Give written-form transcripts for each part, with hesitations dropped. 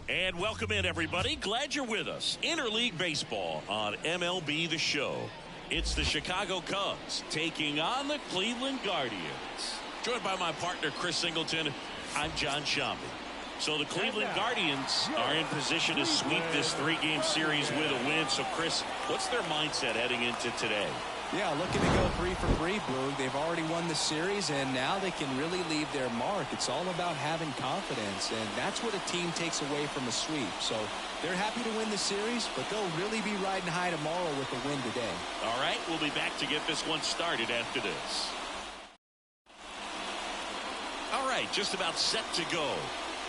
And welcome in, everybody. Glad you're with us. Interleague Baseball on MLB The Show. It's the Chicago Cubs taking on the Cleveland Guardians. Joined by my partner, Chris Singleton, I'm John Shambi. So the Cleveland Guardians are in position to sweep this three-game series with a win. So, Chris, what's their mindset heading into today? Yeah, looking to go 3 for 3, Boog. They've already won the series, and now they can really leave their mark. It's all about having confidence, and that's what a team takes away from a sweep. So they're happy to win the series, but they'll really be riding high tomorrow with the win today. All right, we'll be back to get this one started after this. All right, just about set to go.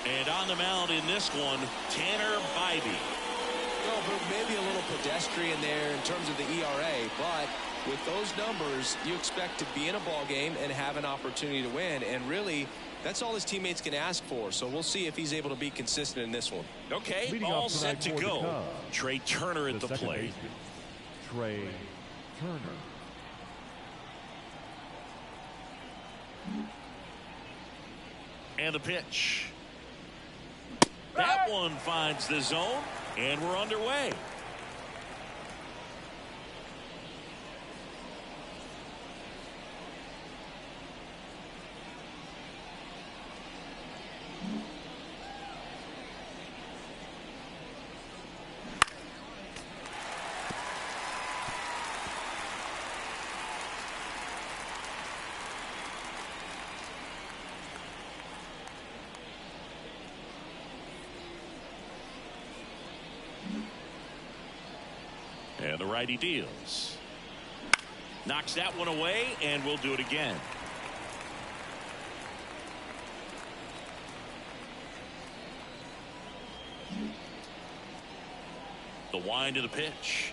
And on the mound in this one, Tanner Bybee. Well, Boog, maybe a little pedestrian there in terms of the ERA, but with those numbers, you expect to be in a ball game and have an opportunity to win. And really, that's all his teammates can ask for. So we'll see if he's able to be consistent in this one. Okay, Leading all set to go. Trey Turner at the plate. Trey Turner. And the pitch. That one finds the zone, and we're underway. And the righty deals. Knocks that one away, and we'll do it again. The wind of the pitch.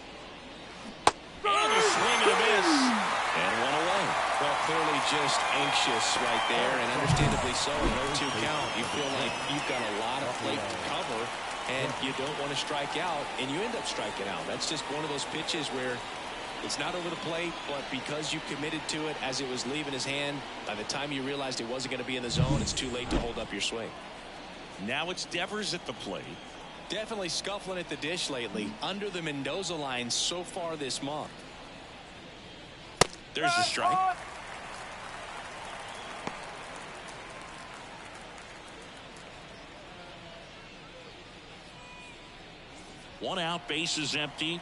And a swing and a miss. And one away. Well, clearly just anxious right there, and understandably so. 0-2 count. You feel like you've got a lot of plate to cover, and you don't want to strike out, and you end up striking out. That's just one of those pitches where it's not over the plate, but because you committed to it as it was leaving his hand, by the time you realized it wasn't going to be in the zone, it's too late to hold up your swing. Now it's Devers at the plate. Definitely scuffling at the dish lately. Under the Mendoza line so far this month. There's the strike. One out, base is empty.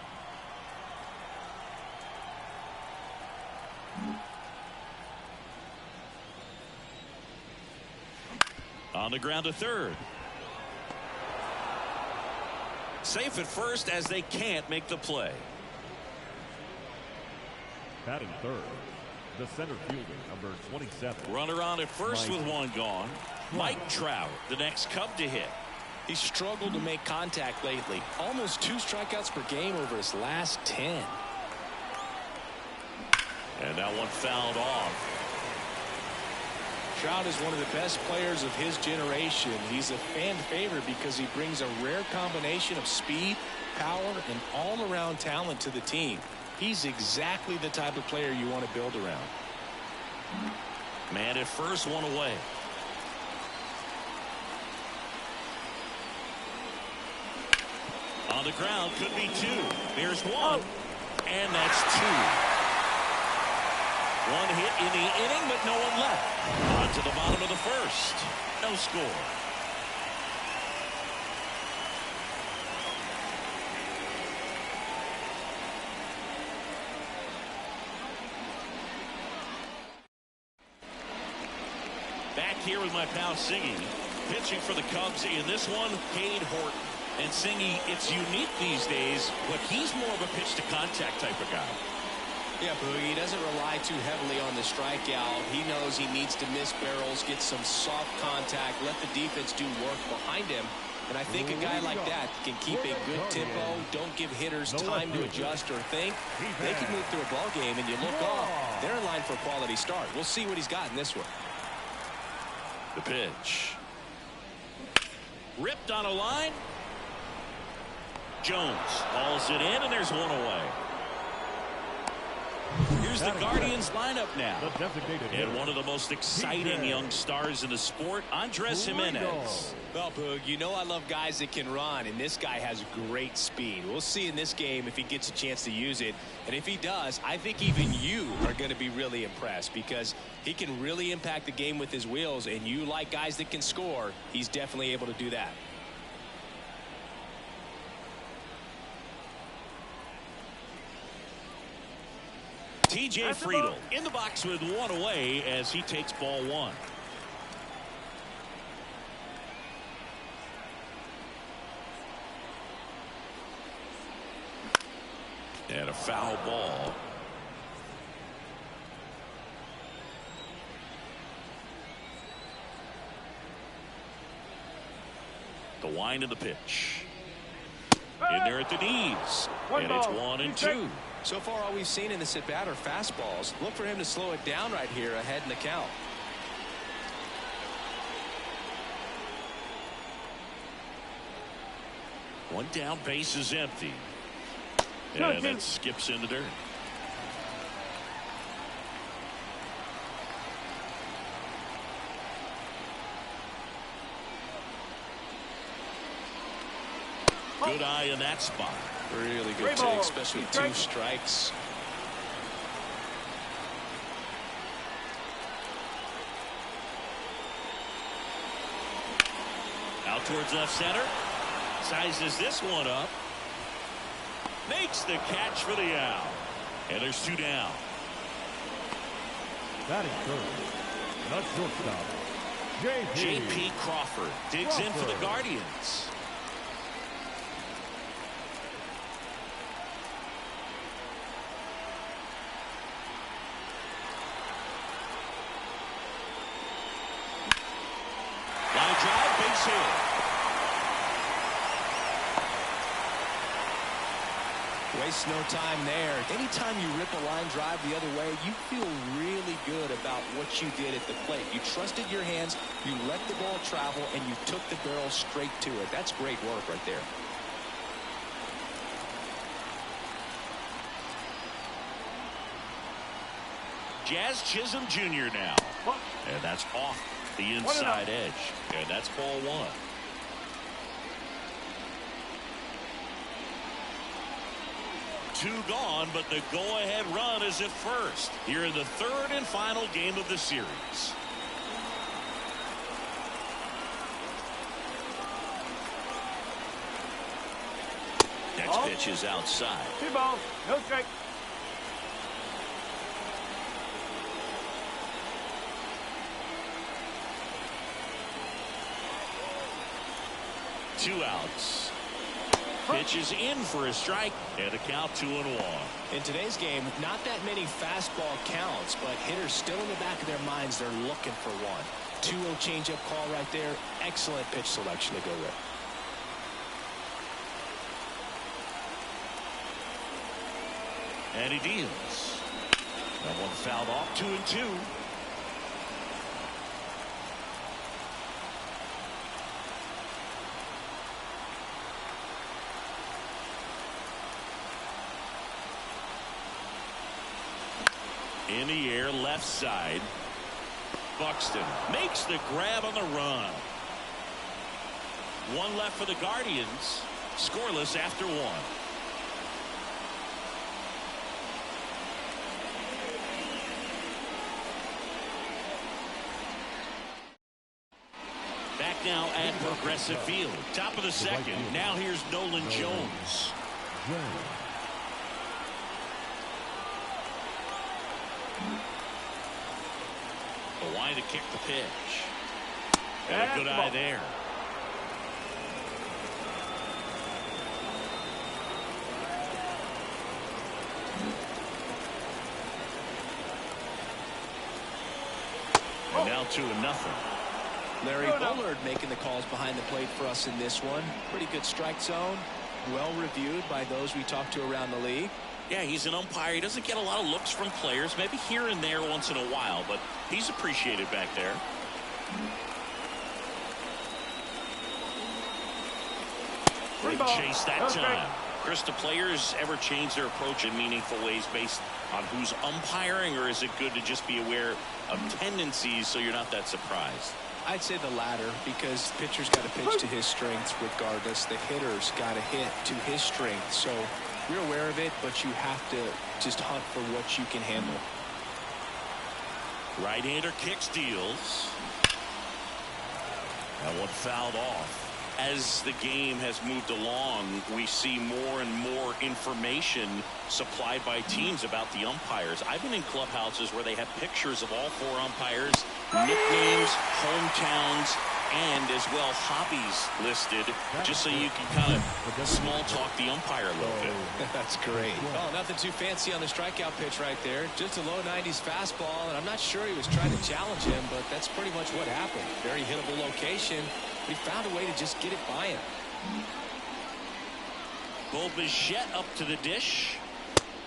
On the ground to third. Safe at first as they can't make the play. Batting third, the center fielder, number 27. Runner on at first with one gone. Mike Trout, the next Cub to hit. He's struggled to make contact lately. Almost 2 strikeouts per game over his last 10. And that one fouled off. Trout is one of the best players of his generation. He's a fan favorite because he brings a rare combination of speed, power, and all-around talent to the team. He's exactly the type of player you want to build around. Man at first, one away. On the ground, could be 2. There's one, and that's 2. One hit in the inning, but no one left. On to the bottom of the first. No score. Back here with my pal Singy. Pitching for the Cubs in this one, Cade Horton. And Singy, it's unique these days, but he's more of a pitch-to-contact type of guy. Yeah, Boogie, he doesn't rely too heavily on the strikeout. He knows he needs to miss barrels, get some soft contact, let the defense do work behind him. And I think a guy like that can keep a good tempo, don't give hitters time to adjust or think. They can move through a ball game, and you look off, they're in line for a quality start. We'll see what he's got in this one. The pitch. Ripped on a line. Jones hauls it in, and there's one away. Here's the Guardians lineup now. The designated And hitter. one of the most exciting young stars in the sport, Andres Jimenez. Well, Boog, you know I love guys that can run, and this guy has great speed. We'll see in this game if he gets a chance to use it. And if he does, I think even you are going to be really impressed because he can really impact the game with his wheels, and you like guys that can score. He's definitely able to do that. TJ Friedel in the box with one away as he takes ball one. And a foul ball. The wind of the pitch. In there at the knees. And it's 1-2. So far, all we've seen in this at-bat are fastballs. Look for him to slow it down right here ahead in the count. One down, base is empty. And that skips in the dirt. Good eye in that spot. Really good take, especially with 2 strikes. Out towards left center. Sizes this one up. Makes the catch for the out. And there's 2 down. Batting third. The shortstop. J.P. Crawford digs in for the Guardians. Line drive, base hit. Waste no time there. Anytime you rip a line drive the other way, you feel really good about what you did at the plate. You trusted your hands, you let the ball travel, and you took the barrel straight to it. That's great work right there. Jazz Chisholm Jr. now. And that's off the inside edge. And that's ball 1. Two gone, but the go-ahead run is at first here in the 3rd and final game of the series. Next pitch is outside. 2 balls, no strike. Two outs. Pitch is in for a strike and a count 2-1. In today's game, not that many fastball counts, but hitters still in the back of their minds, they're looking for one. 2-0 changeup call right there. Excellent pitch selection to go with. And he deals. That one fouled off. 2-2. In the air, left side. Buxton makes the grab on the run. One left for the Guardians. Scoreless after 1. Back now at Progressive Field. Top of the 2nd. Now here's Nolan Jones. The line to kick the pitch. And a good eye there. And now 2-0. Larry Bullard making the calls behind the plate for us in this one. Pretty good strike zone. Well reviewed by those we talked to around the league. Yeah, he's an umpire. He doesn't get a lot of looks from players, maybe here and there once in a while, but he's appreciated back there. Great chase that time. Chris, do players ever change their approach in meaningful ways based on who's umpiring, or is it good to just be aware of tendencies so you're not that surprised? I'd say the latter, because the pitcher's got to pitch to his strengths regardless. The hitter's got to hit to his strength. So you're aware of it, but you have to just hunt for what you can handle. Right-hander kick steals. That one fouled off. As the game has moved along, we see more and more information supplied by teams about the umpires. I've been in clubhouses where they have pictures of all 4 umpires, nicknames, hometowns, and as well hobbies listed, just so you can kind of small talk the umpire a little bit. That's great. Well, nothing too fancy on the strikeout pitch right there. Just a low 90s fastball, and I'm not sure he was trying to challenge him, but that's pretty much what happened. Very hittable location, but he found a way to just get it by him. Bo Bichette up to the dish.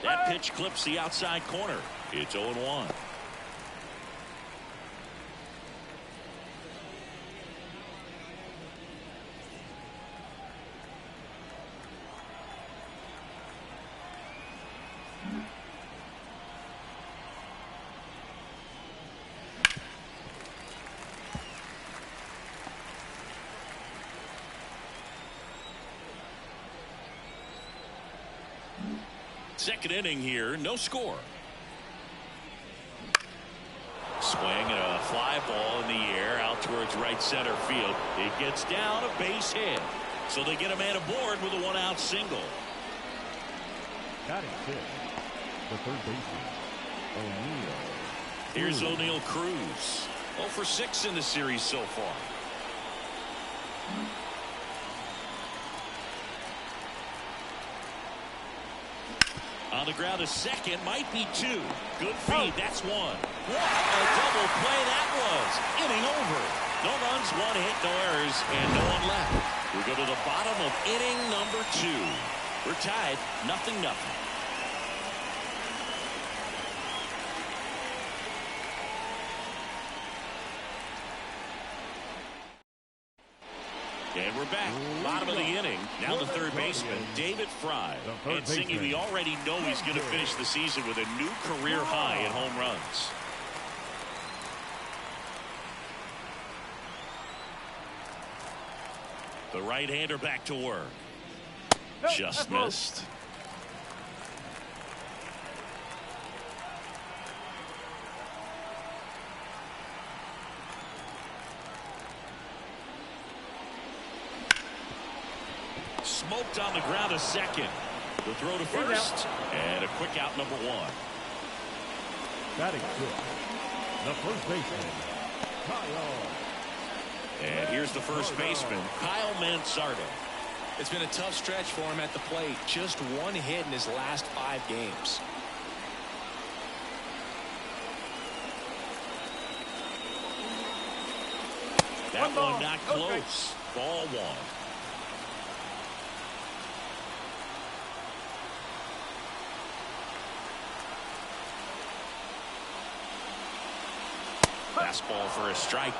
That pitch clips the outside corner. It's 0-1. Second inning here, no score. Swing and a fly ball in the air out towards right center field. It gets down, a base hit. So they get a man aboard with a 1-out single. Batting fifth, the third baseman, O'Neill. Here's O'Neill Cruz. 0 for 6 in the series so far. On the ground to second, might be 2. Good feed, that's 1. What a double play that was. Inning over. No runs, 1 hit, no errors, and no one left. We go to the bottom of inning number 2. We're tied, 0-0. And we're back. Bottom of the inning. Now the third baseman, David Fry. And Singy, we already know he's going to finish the season with a new career high in home runs. The right-hander back to work. Just missed. Smoked on the ground to second. The throw to first. And a quick out, number 1. Batting fifth, the first baseman, Kyle. And here's the first baseman, Kyle Manzardo. It's been a tough stretch for him at the plate. Just 1 hit in his last 5 games. That one not close. Ball 1. Fastball for a strike.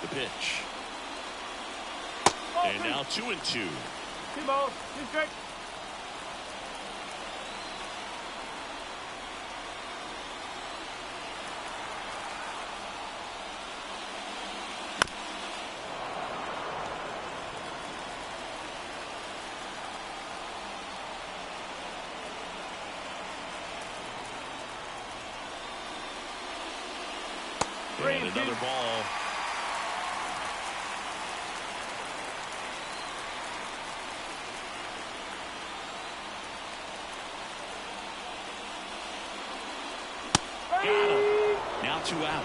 The pitch. And now 2-2. T-ball, strike. And another ball. Got him. Now 2 out.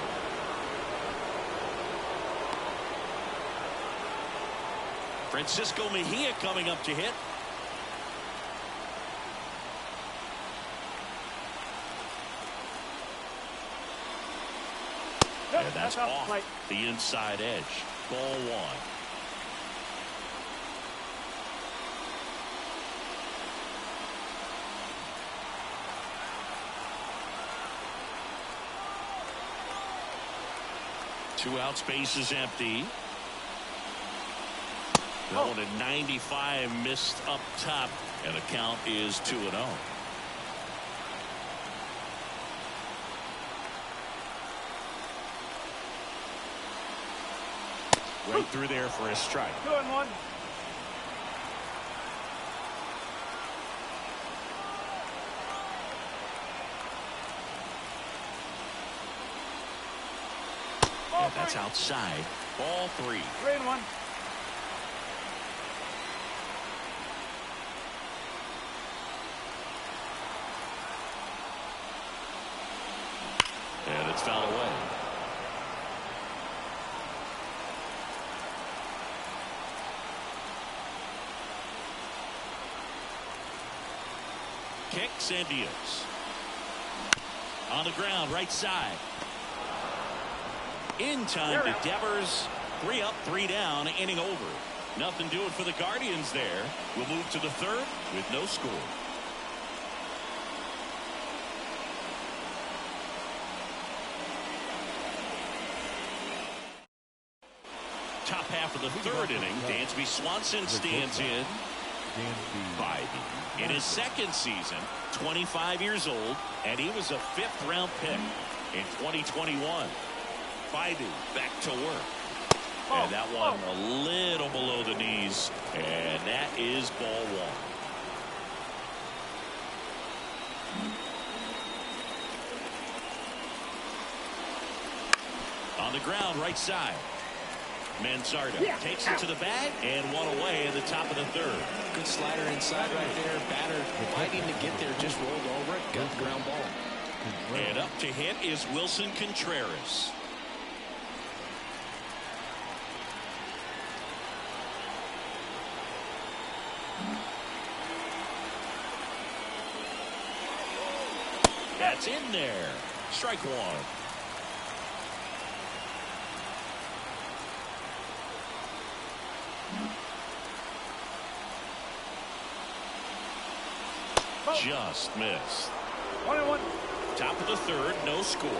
Francisco Mejia coming up to hit. And that's off the inside edge. Ball one. Two out, space is empty. Going to 95, missed up top, and the count is 2-0. Right through there for a strike. 2-1. And that's outside. Ball 3. 3-1. And it's fouled away. Kicks and deals. On the ground, right side. In time to Devers. 3 up, 3 down, inning over. Nothing doing for the Guardians there. We'll move to the third with no score. Top half of the third inning. Dansby Swanson stands in. Biden in his second season, 25 years old, and he was a 5th-round pick in 2021. Biden back to work. And that one a little below the knees, and that is ball 1. On the ground, right side. Mansardo takes it to the bag and one away in the top of the third. Good slider inside right there. Batter fighting to get there, just rolled over it. Got the ground ball. And up to hit is Wilson Contreras. That's in there. Strike one. Just missed. 1-1. Top of the third, no score.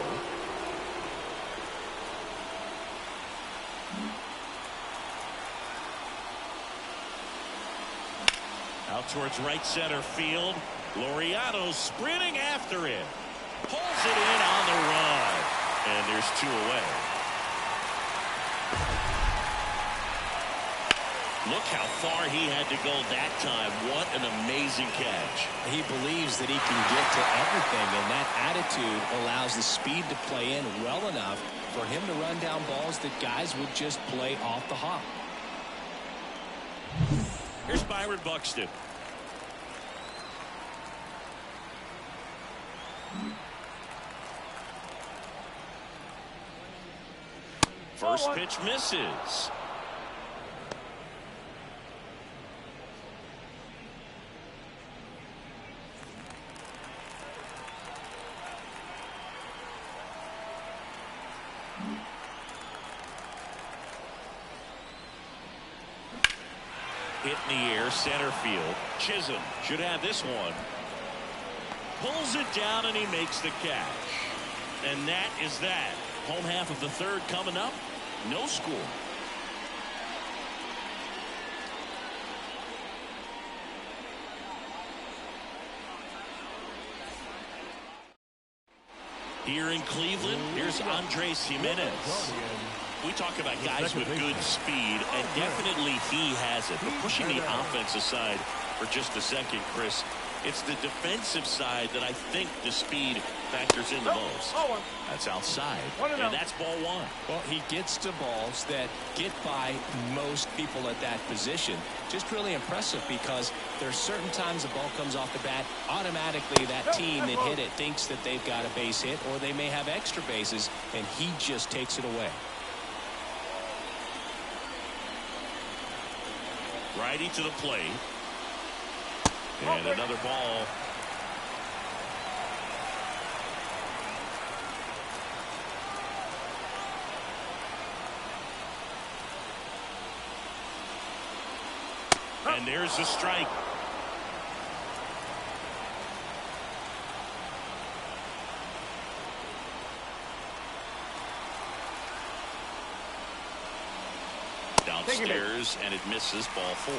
Out towards right center field. Laureano sprinting after it. Pulls it in on the run. And there's 2 away. Look how far he had to go that time. What an amazing catch. He believes that he can get to everything, and that attitude allows the speed to play in well enough for him to run down balls that guys would just play off the hop. Here's Byron Buxton. First pitch misses. Hit in the air, center field. Chisholm should have this one. Pulls it down and he makes the catch. And that is that. Home half of the third coming up. No score. Here in Cleveland, here's Andres Jimenez. We talk about guys with good speed, and definitely he has it. But pushing the offense aside for just a second, Chris, it's the defensive side that I think the speed factors in the most. That's outside, and that's ball 1. Well, he gets to balls that get by most people at that position. Just really impressive because there's certain times the ball comes off the bat, automatically that team that hit it thinks that they've got a base hit, or they may have extra bases, and he just takes it away. Righty to the plate. And another ball. And there's the strike. Downstairs, and it misses, ball 4.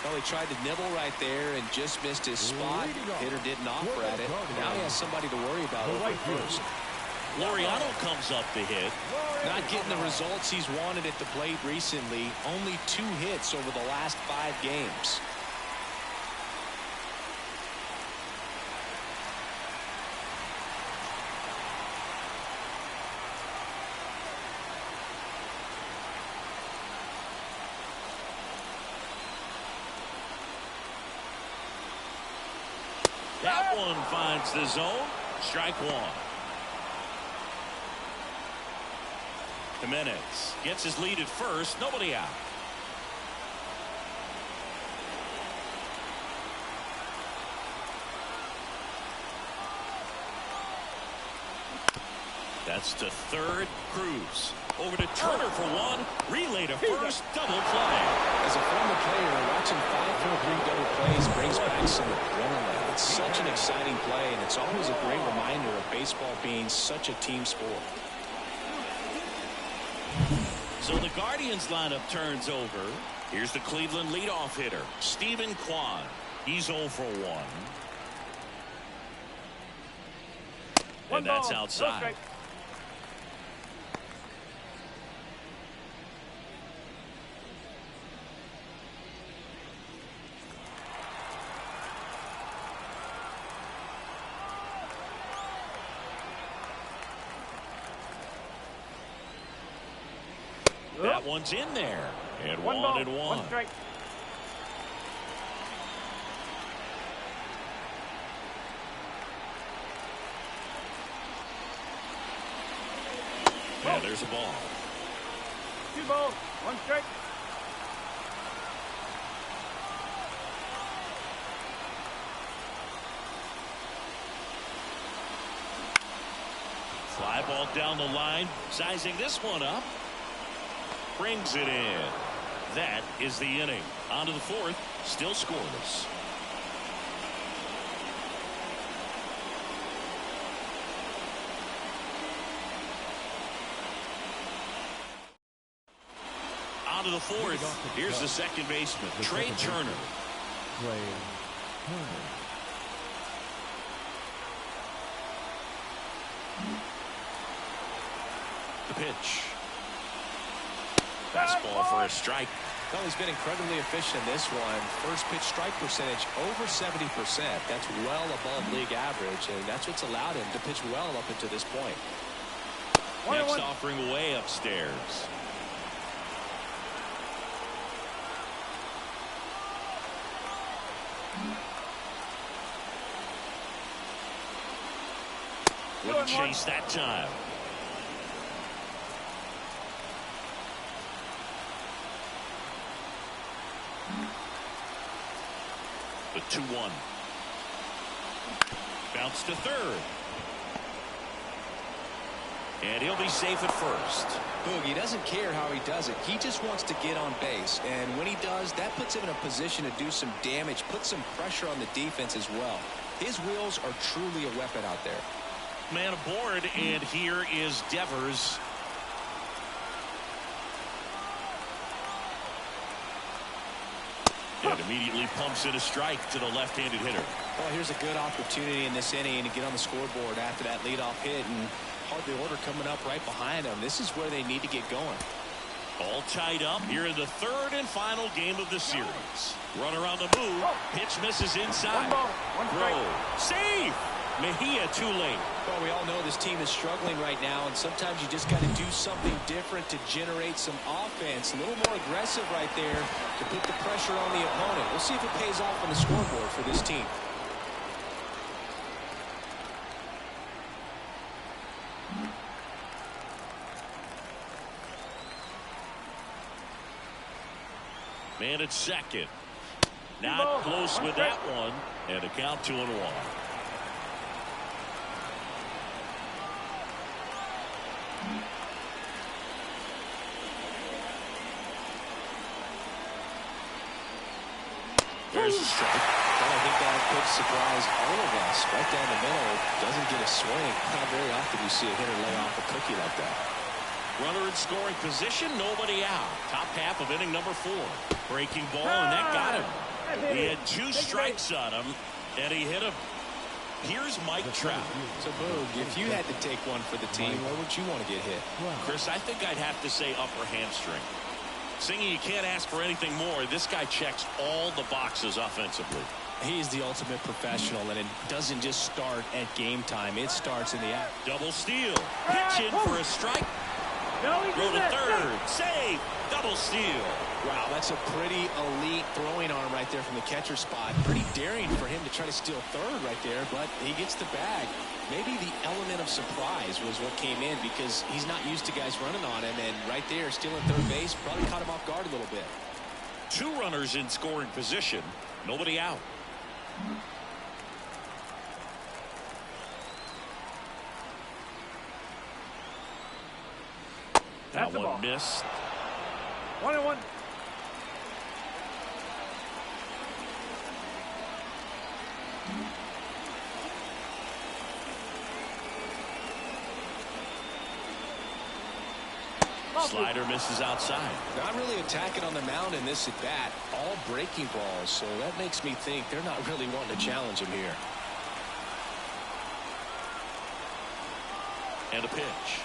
Well, he tried to nibble right there and just missed his spot. Hitter didn't offer at it. Now he has somebody to worry about over first. Laureano comes up to hit. Not getting the results he's wanted at the plate recently. Only 2 hits over the last 5 games. That one finds the zone. Strike 1. Jimenez gets his lead at first. Nobody out. That's to third. Cruz over to Turner for 1. Relay to first. Double play. As a former player, watching 5-4-3 double plays brings back some adrenaline. It's such an exciting play, and it's always a great reminder of baseball being such a team sport. So the Guardians lineup turns over. Here's the Cleveland leadoff hitter, Stephen Kwan. He's 0 for 1. And that's outside. That one's in there. And 1-1. Strike. And there's a ball. 2 balls, 1 strike. Fly ball down the line. Sizing this one up. Brings it in. That is the inning. On to the 4th. Still scoreless. On to the 4th. Here's the second baseman, Trey Turner. The pitch. Fastball for a strike. Well, he's been incredibly efficient in this one. First pitch strike percentage over 70%. That's well above league average, and that's what's allowed him to pitch well up until this point. Next offering way upstairs. Wouldn't chase that time. The 2-1. Bounce to third. And he'll be safe at first. Boogie doesn't care how he does it. He just wants to get on base. And when he does, that puts him in a position to do some damage, put some pressure on the defense as well. His wheels are truly a weapon out there. Man aboard, and here is Devers. And immediately pumps in a strike to the left-handed hitter. Well, here's a good opportunity in this inning to get on the scoreboard after that leadoff hit, and hardly order coming up right behind them. This is where they need to get going. All tied up here in the 3rd and final game of the series. Runner on the move. Pitch misses inside. 1 ball, 1 strike. Throw. Save. Mejia too late. Well, we all know this team is struggling right now, and sometimes you just got to do something different to generate some offense. A little more aggressive right there to put the pressure on the opponent. We'll see if it pays off on the scoreboard for this team. Man at second. Not close with that one. And a count 2-1. There's a strike. Well, I think that could surprise all of us. Right down the middle, doesn't get a swing. Not very often you see a hitter lay off a cookie like that. Runner in scoring position, nobody out. Top half of inning number 4. Breaking ball, and that got him. He had 2 strikes on him, and he hit him. Here's Mike Trout. So, Boog, if you had to take one for the team, where would you want to get hit? Chris, I think I'd have to say upper hamstring. Singing, you can't ask for anything more. This guy checks all the boxes offensively. He is the ultimate professional, and it doesn't just start at game time. It starts in the act. Double steal. Pitch in for a strike. Throw to third. Save. Double steal. Wow, that's a pretty elite throwing arm right there from the catcher spot. Pretty daring for him to try to steal third right there, but he gets the bag. Maybe the element of surprise was what came in because he's not used to guys running on him, and right there, stealing third base, probably caught him off guard a little bit. 2 runners in scoring position. Nobody out. That one missed. 1-1. Slider misses outside. Not really attacking on the mound in this at bat. All breaking balls, so that makes me think they're not really wanting to challenge him here. And a pitch.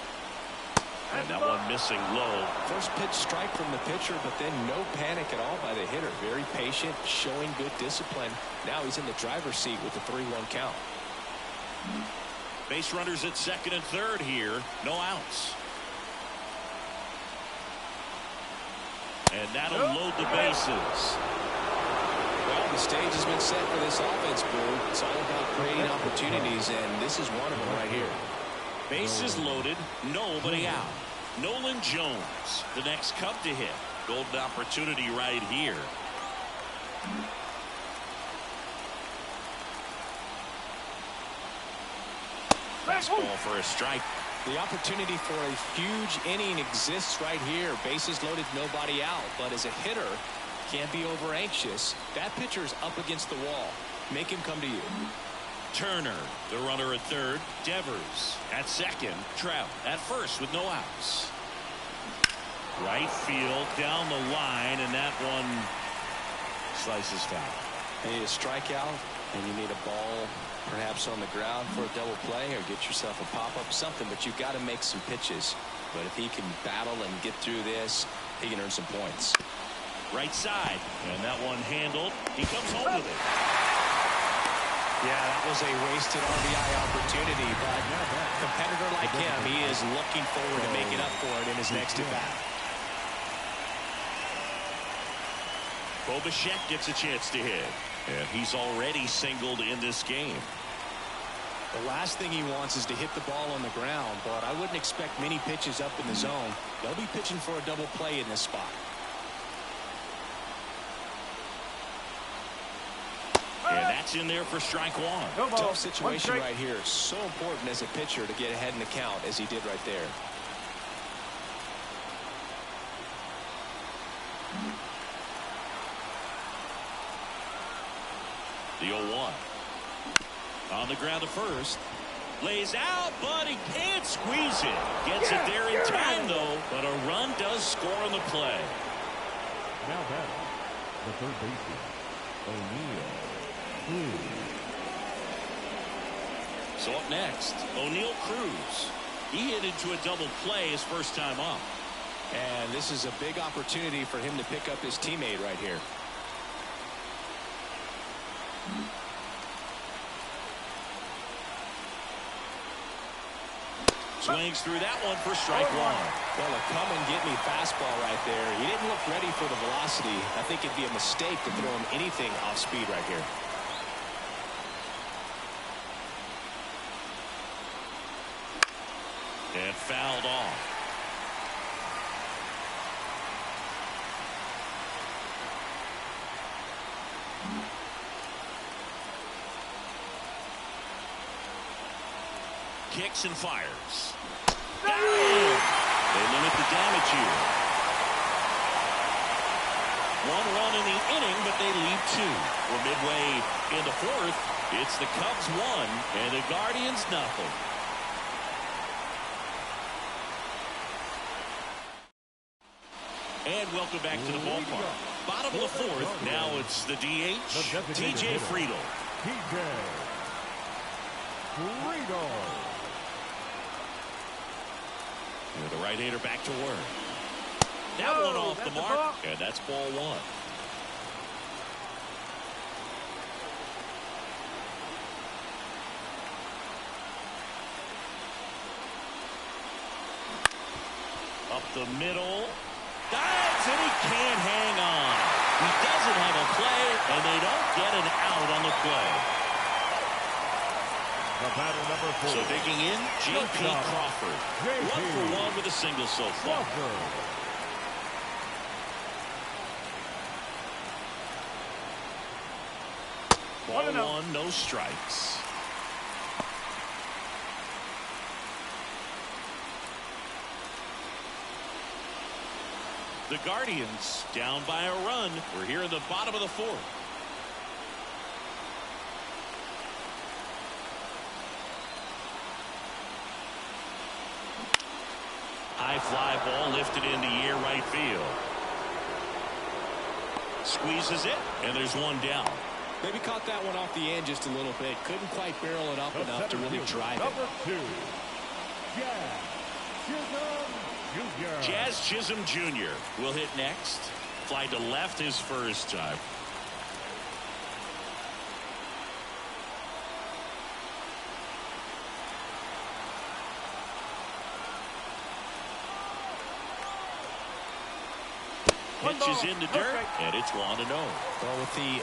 And that one missing low. First pitch strike from the pitcher, but then no panic at all by the hitter. Very patient, showing good discipline. Now he's in the driver's seat with the 3-1 count. Base runners at second and third here. No outs. And that'll load the bases. Well, the stage has been set for this offense, Boo. It's all about creating opportunities, and this is one of them right here. Bases loaded, nobody out. Nolan Jones, the next Cub to hit. Golden opportunity right here. Fastball for a strike. The opportunity for a huge inning exists right here. Bases loaded, nobody out. But as a hitter, can't be over anxious. That pitcher's up against the wall. Make him come to you. Turner, the runner at third. Devers at second. Trout at first with no outs. Right field down the line, and that one slices foul. You need a strikeout, and you need a ball perhaps on the ground for a double play, or get yourself a pop-up, something, but you've got to make some pitches. But if he can battle and get through this, he can earn some points. Right side, and that one handled. He comes home with it. Yeah, that was a wasted RBI opportunity, but a competitor like him, he is looking forward to making up for it in his next at-bat. Bo Bichette gets a chance to hit, and he's already singled in this game. The last thing he wants is to hit the ball on the ground, but I wouldn't expect many pitches up in the zone. They'll be pitching for a double play in this spot. And that's in there for strike one. Tough situation right here. So important as a pitcher to get ahead in the count as he did right there. The 0-1. On the ground to first. Lays out, but he can't squeeze it. Gets it there in time, though. But a run does score on the play. Now batting, the third baseman, O'Neill Cruz. So up next, O'Neill Cruz. He hit into a double play his first time up. And this is a big opportunity for him to pick up his teammate right here. Swings through that one for strike one. Well, a come and get me fastball right there. He didn't look ready for the velocity. I think it'd be a mistake to throw him anything off speed right here. And fouled off. Kicks and fires. Got him! They limit the damage here. One run in the inning, but they lead two. We're midway in the fourth. It's the Cubs 1 and the Guardians nothing. And welcome back to the ballpark. Bottom of the fourth. Now it's the DH, TJ Friedel. TJ Friedel. With the right-hander back to work. That one off the mark, and that's ball one. Up the middle. Dives, and he can't hang on. He doesn't have a play, and they don't get an out on the play. The batter number 4. So digging in, J.P. Crawford. 1-for-1 with a single so far. Ball 1, no strikes. The Guardians down by a run. We're here in the bottom of the fourth. High fly ball lifted into air right field. Squeezes it, and there's one down. Maybe caught that one off the end just a little bit. Couldn't quite barrel it up enough to really drive it. Number 2. Jazz Chisholm Jr. will hit next. Fly to left his first time. Pitches in the dirt, and it's 1-0. Well, with the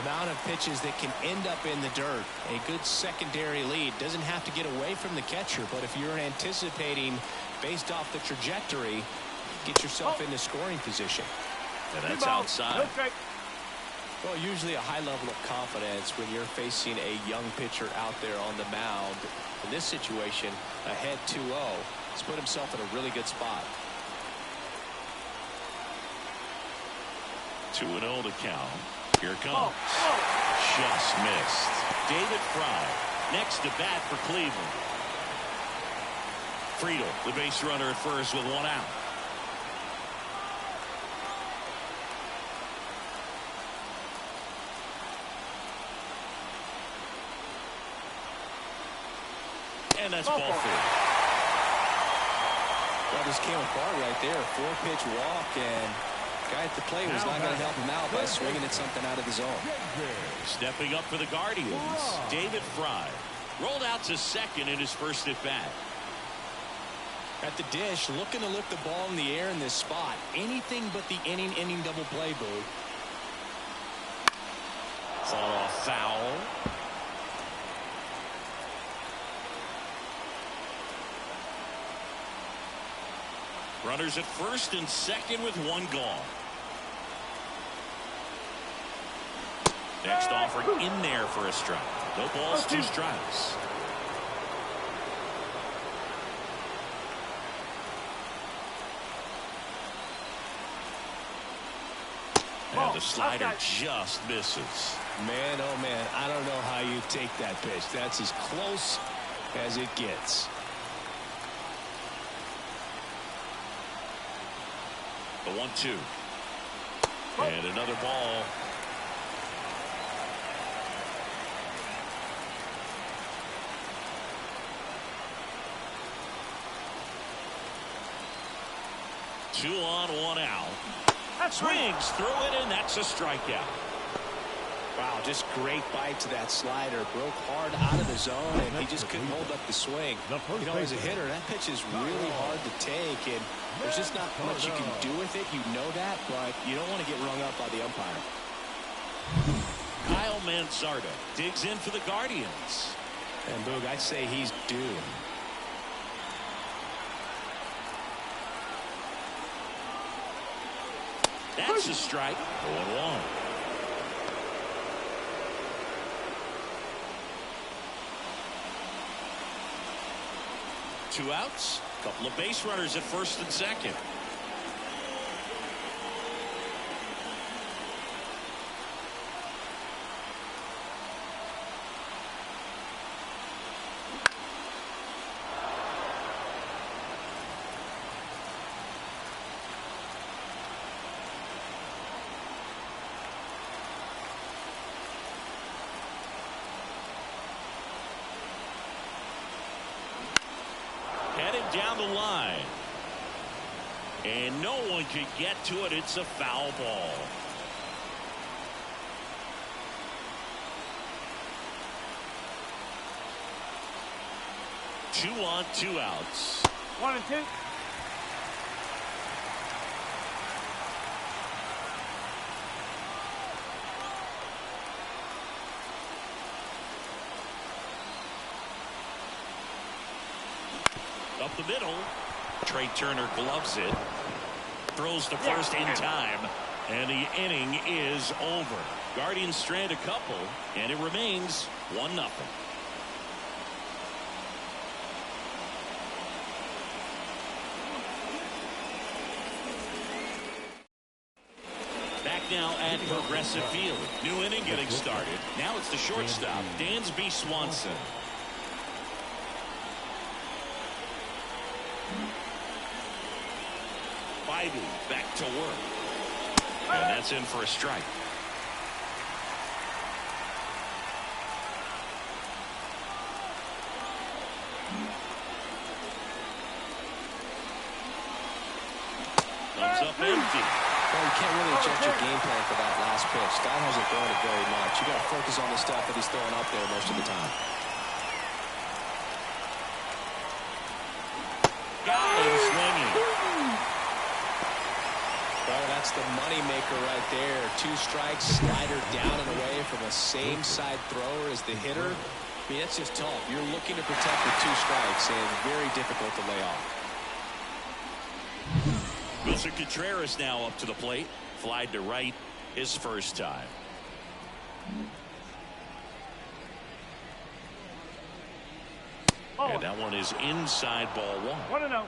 amount of pitches that can end up in the dirt, a good secondary lead. Doesn't have to get away from the catcher, but if you're anticipating based off the trajectory, get yourself into scoring position. And that's outside. Well, usually a high level of confidence when you're facing a young pitcher out there on the mound. In this situation, ahead 2-0, he's put himself in a really good spot. 2-0 to count. Here it comes. Just missed. David Fry next to bat for Cleveland. Friedel, the base runner at first with one out. And that's ball 4. Well, this came apart right there. 4-pitch walk, and guy at the plate was not going to help him out by swinging at something out of the zone. Stepping up for the Guardians, David Fry rolled out to second in his first at bat. At the dish, looking to lift the ball in the air in this spot. Anything but the inning double play, Boo. Fought off foul. Runners at first and second with one gone. Next offer in there for a strike. No balls, 2 strikes. And the slider just misses. Man, oh man, I don't know how you take that pitch. That's as close as it gets. The 1-2. And another ball. Two on, one out. Swings through it, and that's a strikeout. Wow, just great bite to that slider. Broke hard out of the zone, and he just couldn't hold up the swing. You know, as a hitter, that pitch is really hard to take, and there's just not much you can do with it. You know that, but you don't want to get rung up by the umpire. Kyle Mansarda digs in for the Guardians. And Boog, I'd say he's due. That's a strike. 0-1. Two outs. Couple of base runners at first and second. down the line. And no one can get to it. It's a foul ball. Two on, 2 outs. 1 and 2. Up the middle. Trey Turner gloves it. Throws to first in time. And the inning is over. Guardians strand a couple. And it remains 1-0. Back now at Progressive Field. New inning getting started. Now it's the shortstop, Dansby Swanson. Biden back to work. And that's in for a strike. Thumbs up empty. Well, you can't really adjust your game plan for that last pitch. Guy hasn't thrown it very much. You got to focus on the stuff that he's throwing up there most of the time. Got him swinging. Well, that's the money maker right there. 2 strikes, slider down and away from a same side thrower as the hitter. I mean, that's just tough. You're looking to protect with 2 strikes and very difficult to lay off. Wilson Contreras now up to the plate. Flied to right his first time. And that one is inside ball 1. 1-0.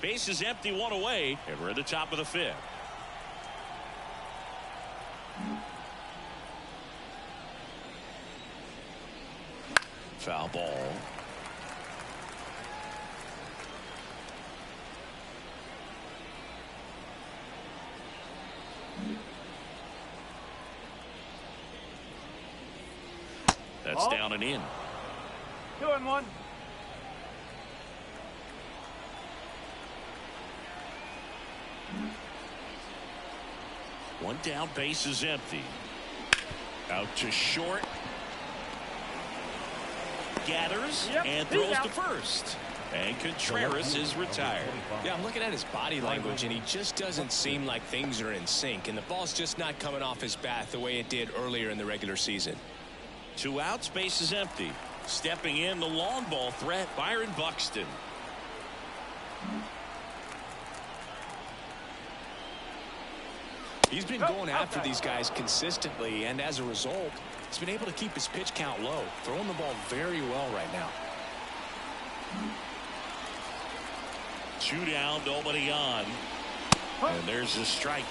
Base is empty, 1 away, and we're at the top of the 5th. Foul ball. That's down and in. 2-1. One down, base is empty. Out to short. Gathers and throws to first. And Contreras is retired. Yeah, I'm looking at his body language, and he just doesn't seem like things are in sync. And the ball's just not coming off his bat the way it did earlier in the regular season. 2 outs, base is empty. Stepping in, the long ball threat, Byron Buxton. He's been going after these guys consistently, and as a result, he's been able to keep his pitch count low, throwing the ball very well right now. 2 down, nobody on. And there's a strike.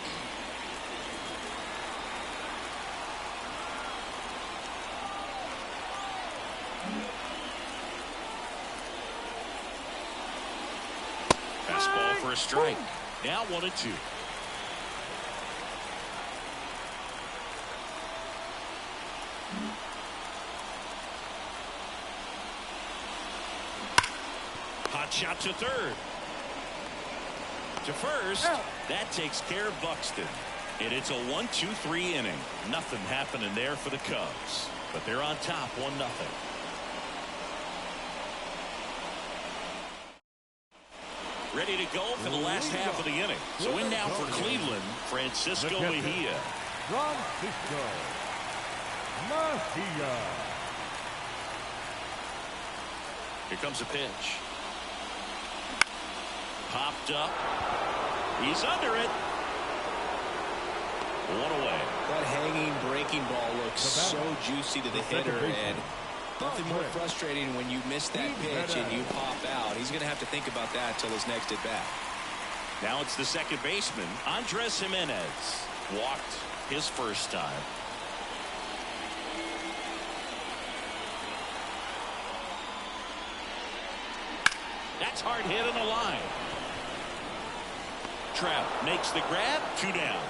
Fastball for a strike. Now 1-2. Hot shot to third. To first. That takes care of Buxton. And it's a 1-2-3 inning. Nothing happening there for the Cubs. But they're on top 1-0. Ready to go for the last half of the inning. So in now for Cleveland, Francisco Mejia. Francisco Mejia. Here comes a pitch. Popped up. He's under it. 1 away. That hanging breaking ball looks so juicy to the hitter, and nothing more frustrating when you miss that pitch and you pop out. He's going to have to think about that until his next at bat. Now it's the second baseman, Andres Jimenez. Walked his first time. That's hard hit on the line. Trout makes the grab. 2 down.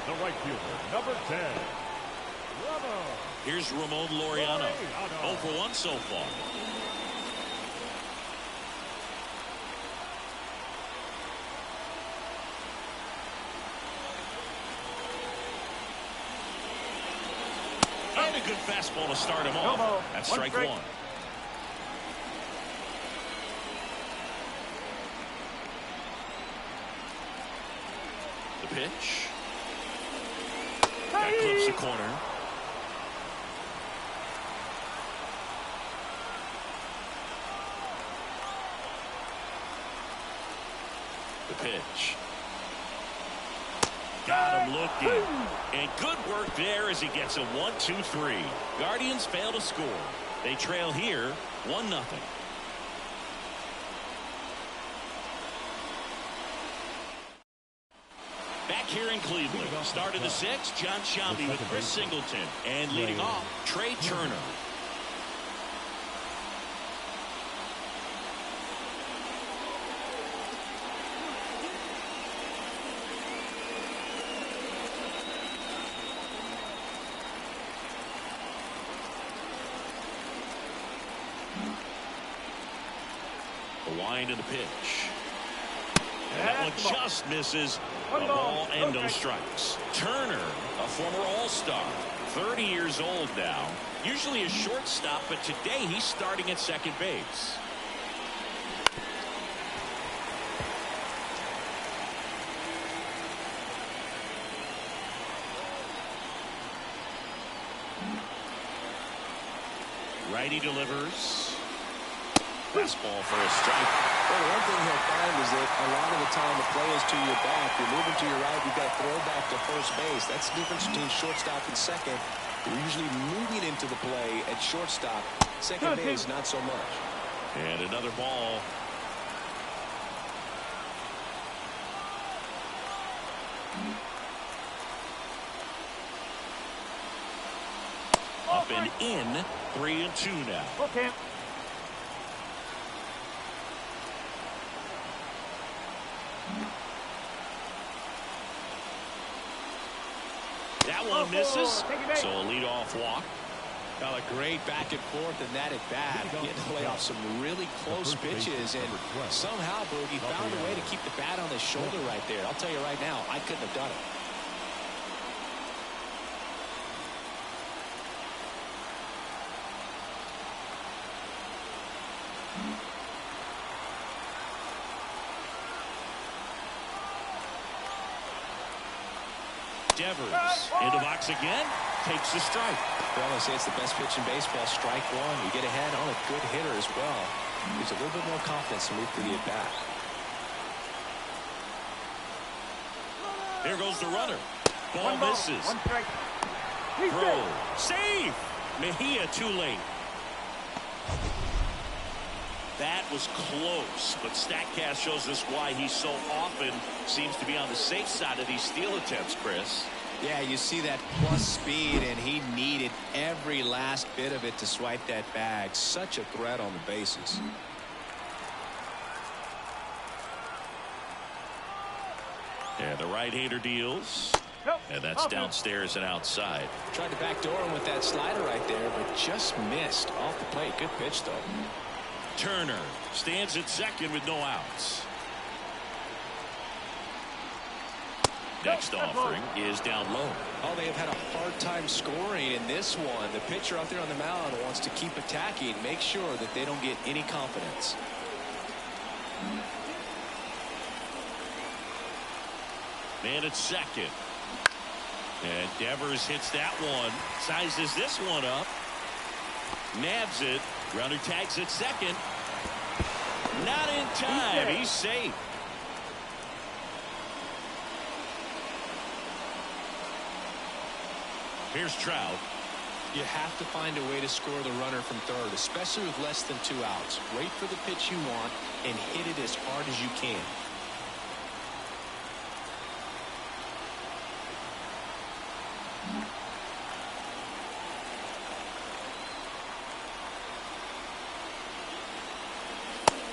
The right fielder, number 10. Here's Ramon Laureano. 0 for 1 so far. And a good fastball to start him off. That's strike one. The pitch. That clips the corner. The pitch. Got him looking. And good work there as he gets a 1-2-3. Guardians fail to score. They trail here 1-0. Back here in Cleveland. Start of the 6th. John Shelby with Chris Singleton. And leading off, Trey Turner. The wind of the pitch. And that one just misses. A ball and no strikes. Turner, a former All-Star, 30 years old now. Usually a shortstop, but today he's starting at second base. Righty delivers. Fastball for a strike. Well, the one thing he'll find is that a lot of the time the play is to your back. You're moving to your right. You've got to throw back to first base. That's the difference between shortstop and second. You're usually moving into the play at shortstop. Second base, not so much. And another ball. Up and in. 3-2 now. Okay. That one misses. So a leadoff walk. Well, a great back and forth and that at bat. Getting to play off some really close pitches, and somehow Boogie found a way to keep the bat on his shoulder right there. I'll tell you right now, I couldn't have done it. Devers into box again, takes the strike. Well, I say it's the best pitch in baseball. Strike one. You get ahead on a good hitter as well. There's a little bit more confidence to move to the at bat. There goes the runner. Ball misses. Throw. Save. Mejia too late. That was close, but StatCast shows us why he so often seems to be on the safe side of these steal attempts, Chris. Yeah, you see that plus speed, and he needed every last bit of it to swipe that bag. Such a threat on the bases. And the right-hander deals. And that's downstairs and outside. Tried to backdoor him with that slider right there, but just missed off the plate. Good pitch, though. Turner stands at second with no outs. Next offering is down low. Oh, they have had a hard time scoring in this one. The pitcher out there on the mound wants to keep attacking, make sure that they don't get any confidence. Man at second. And Devers hits that one. Sizes this one up. Nabs it. Runner tags at second. Not in time. He's safe. Here's Trout. You have to find a way to score the runner from third, especially with less than 2 outs. Wait for the pitch you want and hit it as hard as you can.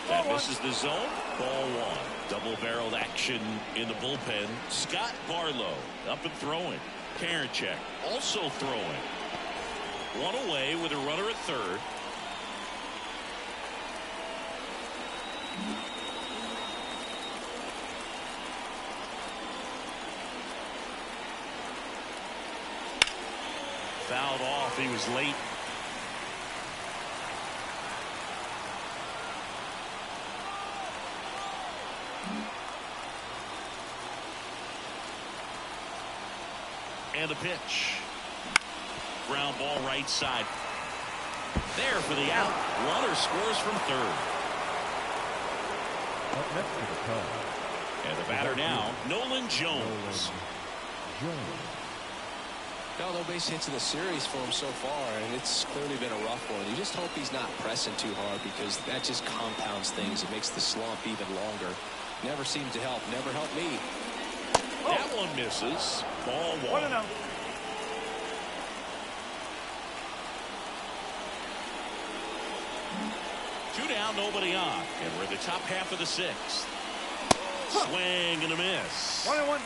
That misses the zone. Ball one. Double-barreled action in the bullpen. Scott Barlow up and throwing. Karinchak also throwing. One away with a runner at third. Fouled off. He was late. And a pitch. Ground ball right side. There for the out. Runner scores from third. Up next to the Cubs. And the batter now, Nolan Jones. Got no base hits in the series for him so far, and it's clearly been a rough one. You just hope he's not pressing too hard, because that just compounds things. It makes the slump even longer. Never seemed to help. Never helped me. That one misses. Ball one. 1-0. Two down, nobody on. And we're in the top half of the sixth. Swing and a miss. 1-1.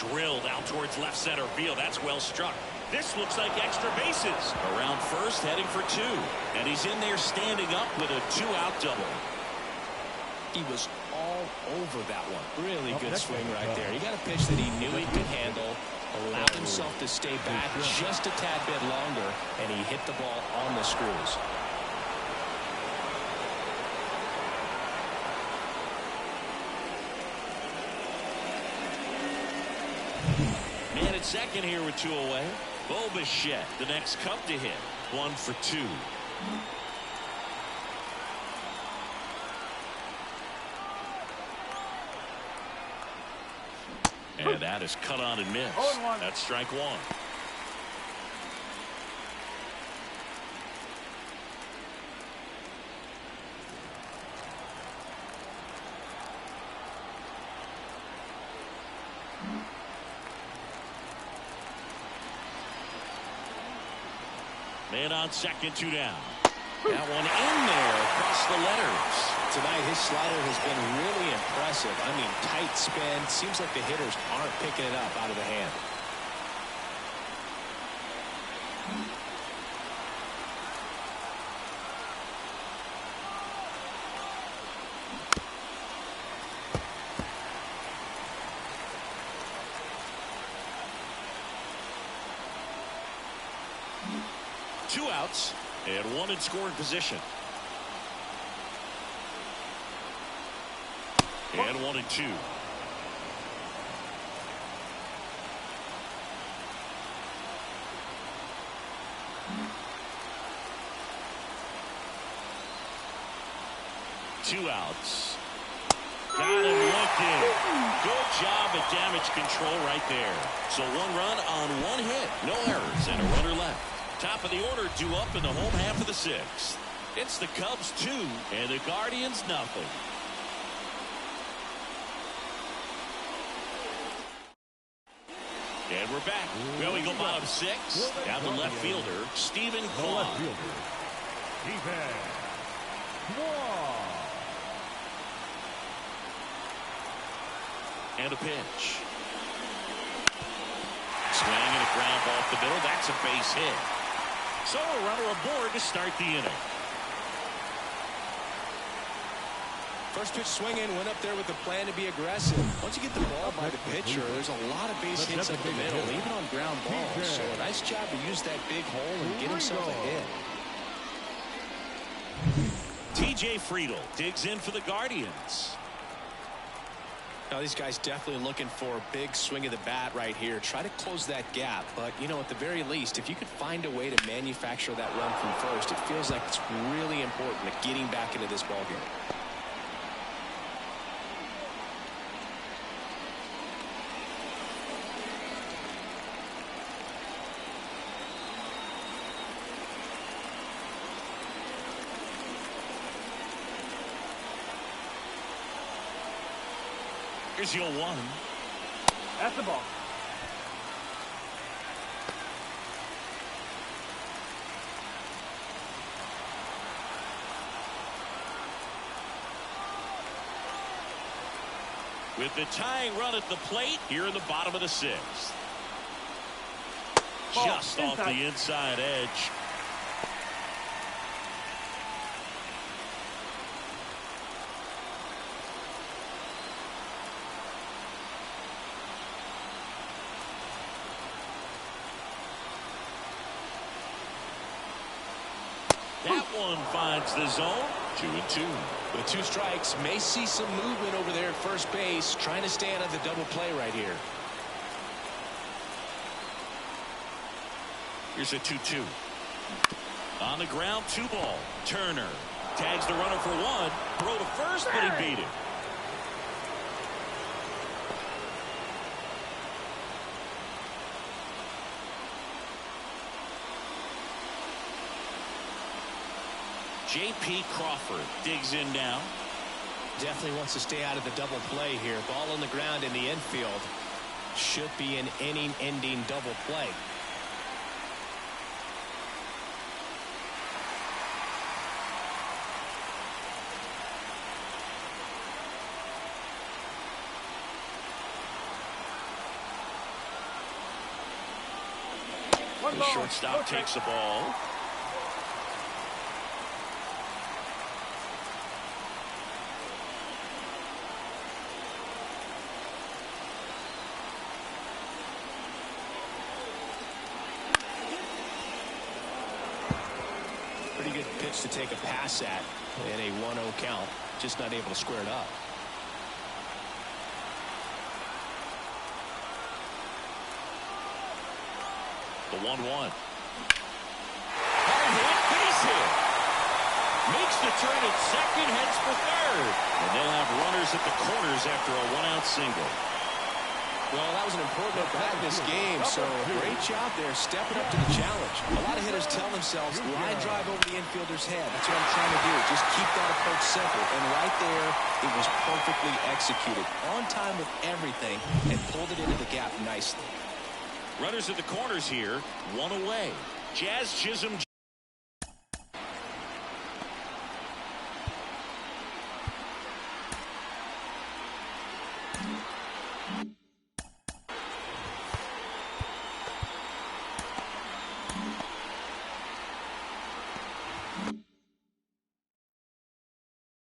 Drilled out towards left center field. That's well struck. This looks like extra bases. Around first, heading for two. And he's in there standing up with a two-out double. He was all over that one. Really good swing right there. He got a pitch that he knew he could handle, allowed himself to stay back just a tad bit longer, and he hit the ball on the screws. Man at second here with two away. Bo Bichette, the next Cub to hit. 1 for 2. And that is cut on and missed. 0-1. That's strike one. Man on second, two down. That one in there across the letters. Tonight, his slider has been really impressive. I mean, tight spin. Seems like the hitters aren't picking it up out of the hand. Two outs and one in scoring position. And 1-2. Two outs. Got him looking. Good job at damage control right there. So one run on one hit. No errors and a runner left. Top of the order due up in the home half of the sixth. It's the Cubs 2 and the Guardians nothing. And we're back. Well, we go bottom six. Down the left fielder, Stephen Kwan. And a pitch. Swing and a ground ball off the middle. That's a base hit. So a runner aboard to start the inning. First pitch swinging, went up there with the plan to be aggressive. Once you get the ball by the pitcher, there's a lot of base hits up the middle, even on ground balls. So a nice job to use that big hole and get himself a hit. T.J. Friedel digs in for the Guardians. Now these guys definitely looking for a big swing of the bat right here. Try to close that gap. But, you know, at the very least, if you could find a way to manufacture that run from first, it feels like it's really important to getting back into this ballgame. Here's your 1. That's the ball. With the tying run at the plate here in the bottom of the sixth. Ball Just off the inside edge. That one finds the zone. 2-2. With 2 strikes, may see some movement over there at first base, trying to stay out of the double play right here. Here's a 2-2. On the ground, 2 ball. Turner tags the runner for 1. Throw to first, but he beat it. J.P. Crawford digs in now. Definitely wants to stay out of the double play here. Ball on the ground in the infield. Should be an inning-ending double play. The shortstop takes the ball. Pretty good pitch to take a pass at in a 1-0 count. Just not able to square it up. The 1-1. Hard hit, base hit. Makes the turn at second, heads for third. And they'll have runners at the corners after a 1-out single. Well, that was an important at-bat in this game, so great job there stepping up to the challenge. A lot of hitters tell themselves, line drive over the infielder's head. That's what I'm trying to do. Just keep that approach simple. And right there, it was perfectly executed. On time with everything, and pulled it into the gap nicely. Runners at the corners here, 1 away. Jazz Chisholm.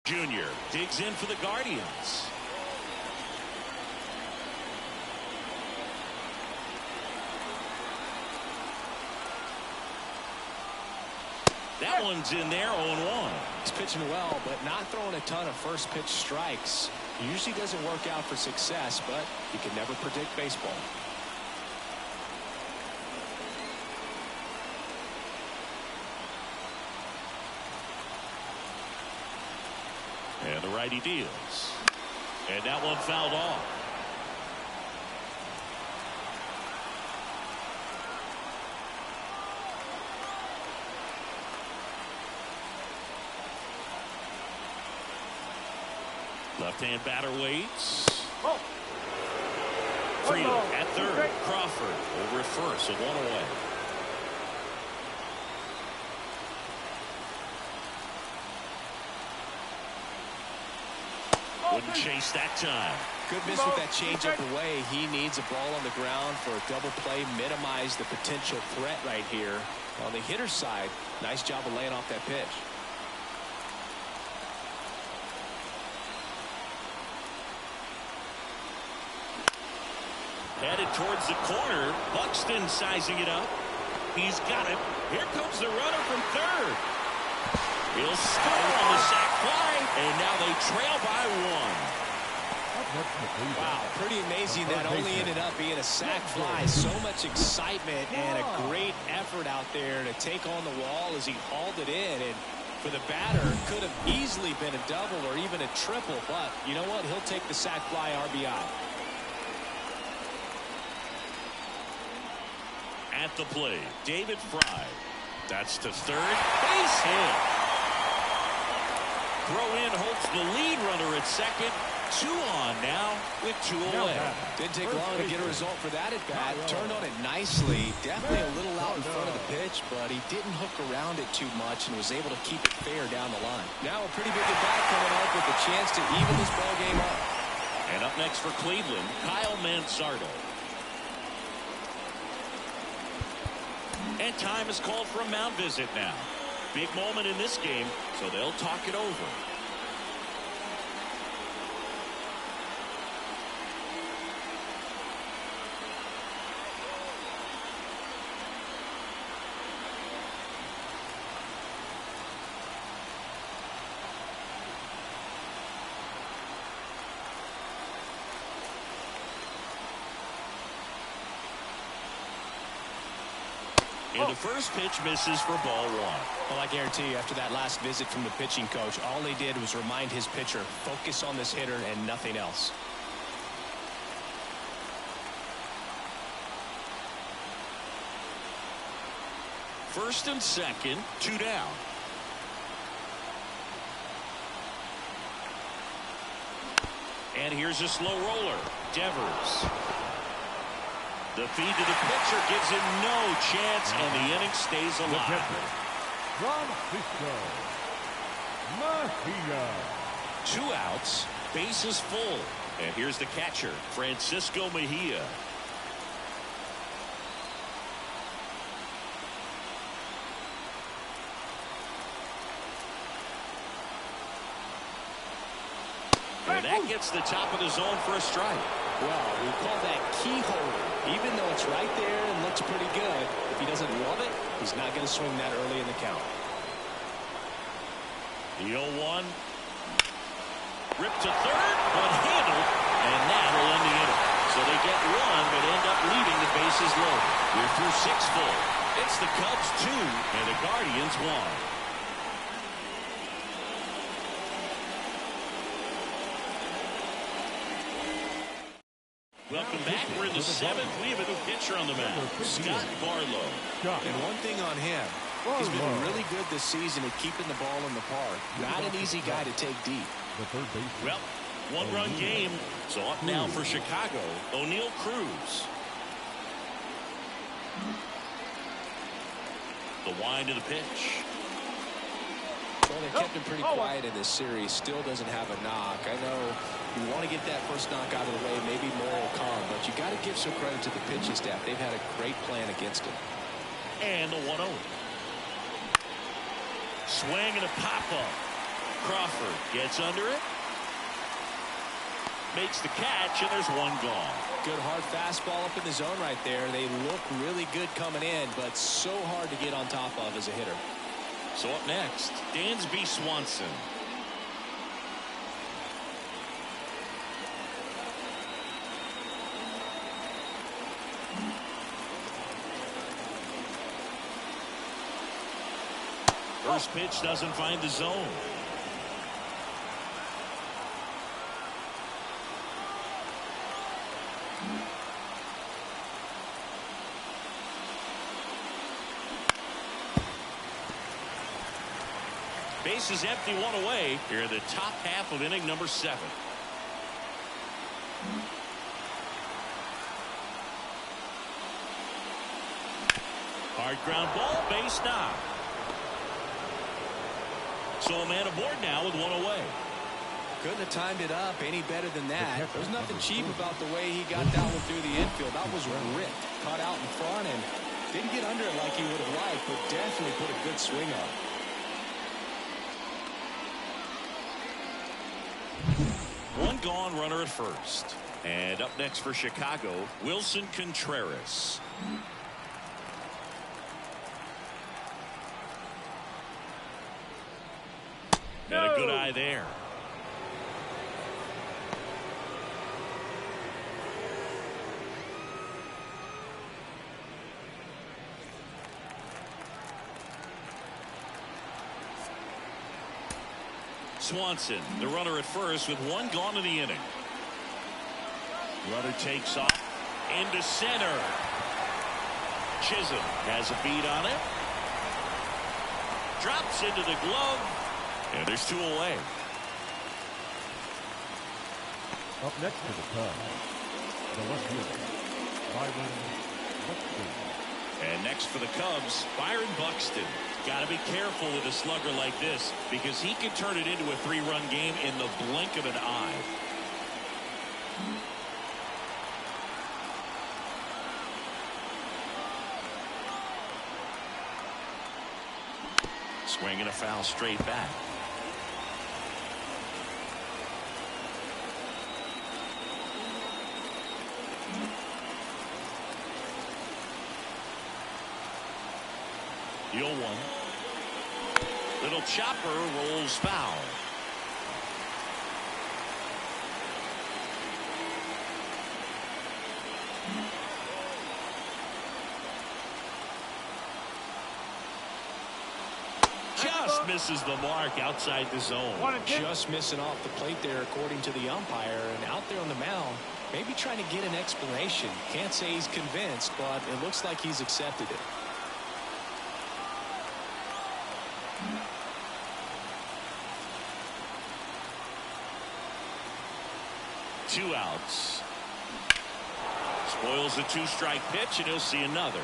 Junior digs in for the Guardians. That one's in there, 0-1. He's pitching well, but not throwing a ton of first pitch strikes. Usually doesn't work out for success, but you can never predict baseball. And the righty deals. And that one fouled off. Left-hand batter waits. Freedom at third. Crawford over at first, so 1 away. Wouldn't chase that time. Good miss with that changeup away. He needs a ball on the ground for a double play. Minimize the potential threat right here. On the hitter's side, nice job of laying off that pitch. Headed towards the corner. Buxton sizing it up. He's got it. Here comes the runner from third. He'll score on the sac fly, and now they trail by 1. Wow, pretty amazing that only ended up being a sac fly. So much excitement and a great effort out there to take on the wall as he hauled it in. And for the batter, could have easily been a double or even a triple. But you know what? He'll take the sac fly RBI. At the plate, David Fry. That's to third. Base hit. Throw in hopes the lead runner at second. 2 on now. with 2 away. Didn't take long to get a result for that at bat. Turned on it nicely. Definitely a little out in front of the pitch, but he didn't hook around it too much and was able to keep it fair down the line. Now a pretty big at bat coming up with a chance to even this ball game up. And up next for Cleveland, Kyle Mansardo. And time is called for a mound visit now. Big moment in this game, so they'll talk it over. And the first pitch misses for ball 1. Well, I guarantee you, after that last visit from the pitching coach, all he did was remind his pitcher, focus on this hitter and nothing else. First and second, 2 down. And here's a slow roller. Devers. The feed to the pitcher gives him no chance, and the inning stays alive. Francisco Mejia. 2 outs, bases full. And here's the catcher, Francisco Mejia. And that gets the top of the zone for a strike. Well, we call that keyhole. Even though it's right there and looks pretty good, if he doesn't love it, he's not going to swing that early in the count. The 0-1. Ripped to third, but handled, and that'll end the inning. So they get 1, but end up leaving the bases loaded. We're through 6 full. It's the Cubs 2, and the Guardians 1. Welcome back. We're in the 7th. We have a new pitcher on the mound, Scott Barlow. And one thing on him, he's been really good this season at keeping the ball in the park. Not an easy guy to take deep. Well, 1-run game. So up now for Chicago, O'Neal Cruz. The wind to the pitch. Well, they kept him pretty quiet in this series. Still doesn't have a knock. I know you want to get that first knock out of the way. Maybe more will come. But you got to give some credit to the pitching staff. They've had a great plan against him. And the 1-0. Swing and a pop-up. Crawford gets under it. Makes the catch, and there's 1 gone. Good hard fastball up in the zone right there. They look really good coming in, but so hard to get on top of as a hitter. So up next, Dansby Swanson. First pitch doesn't find the zone. Bases empty, 1 away here in the top half of inning number 7. Hard ground ball, base knock. So a man aboard now with 1 away. Couldn't have timed it up any better than that. There's nothing cheap about the way he got that one through the infield. That was ripped, caught out in front, and didn't get under it like he would have liked, but definitely put a good swing on. One gone, runner at first. And up next for Chicago, Wilson Contreras. And a good eye there. Swanson, the runner at first with 1 gone in the inning. Runner takes off into center. Chisholm has a beat on it. Drops into the glove. And there's 2 away. Up next for the Cubs, the left fielder, Byron Buxton. And next for the Cubs, Byron Buxton. Got to be careful with a slugger like this because he can turn it into a 3-run game in the blink of an eye. Swing and a foul straight back. The 0-1. Little chopper rolls foul. Just misses the mark outside the zone. Just missing off the plate there, according to the umpire. And out there on the mound, maybe trying to get an explanation. Can't say he's convinced, but it looks like he's accepted it. 2 outs. Spoils the 2-strike pitch, and he'll see another.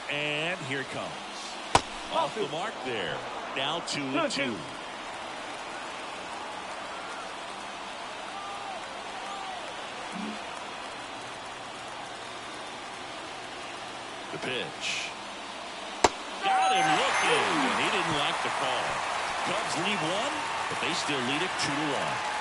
And here it comes. Off the mark there. Now 2-2. The pitch. Got him looking, and he didn't like the call. Cubs lead 1, but they still lead it 2-1.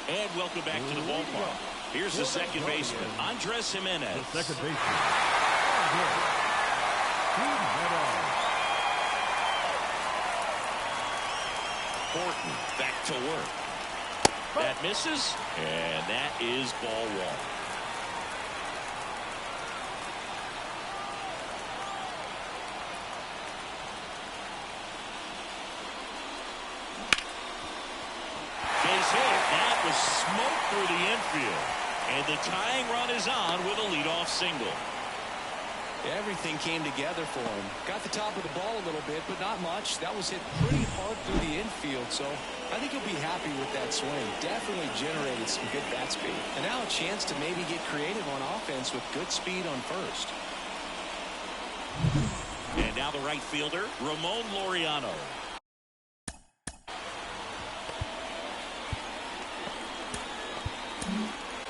And welcome back to the ballpark. Here's the second baseman, Andres Jimenez. The second baseman, Horton back to work. That misses, and that is ball 1. Base hit. That was smoke through the infield. And the tying run is on with a leadoff single. Everything came together for him. Got the top of the ball a little bit, but not much. That was hit pretty hard through the infield, so I think he'll be happy with that swing. Definitely generated some good bat speed. And now a chance to maybe get creative on offense with good speed on first. And now the right fielder, Ramon Laureano.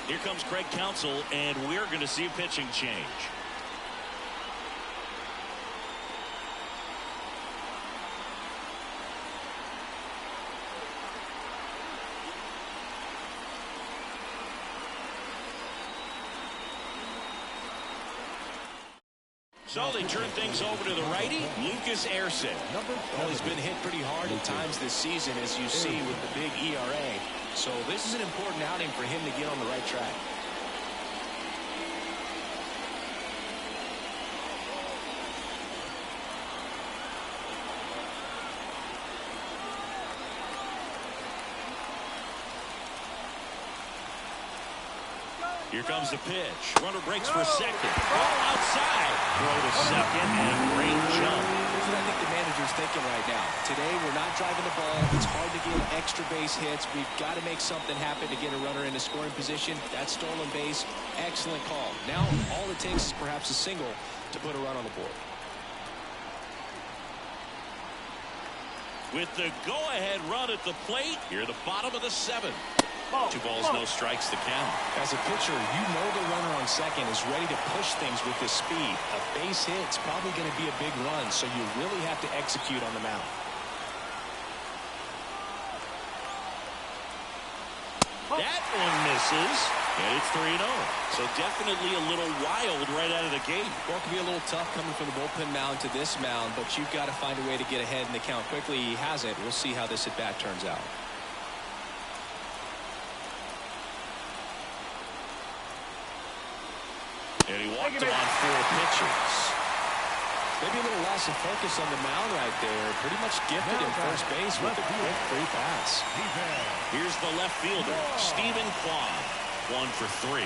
Here comes Craig Counsell, and we're going to see a pitching change. So they turn things over to the righty, Lucas Erceg. Well, he's been hit pretty hard at times this season, as you see with the big ERA. So this is an important outing for him to get on the right track. Here comes the pitch. Runner breaks for second. Ball outside. Throw to second, and a great jump. Here's what I think the manager's thinking right now. Today, we're not driving the ball. It's hard to get extra base hits. We've got to make something happen to get a runner into scoring position. That stolen base, excellent call. Now, all it takes is perhaps a single to put a run on the board. With the go-ahead run at the plate, here the bottom of the 7th. 2 balls, no strikes to count. As a pitcher, you know the runner on second is ready to push things with his speed. A base hit's probably going to be a big run, so you really have to execute on the mound. That one misses, and it's 3-0. So definitely a little wild right out of the gate. Well, it can be a little tough coming from the bullpen mound to this mound, but you've got to find a way to get ahead in the count quickly. He has it. We'll see how this at-bat turns out. And he walked him on 4 pitches. Maybe a little loss of focus on the mound right there. Pretty much gifted him first base with a quick free pass. Here's the left fielder, Stephen Kwan. 1 for 3.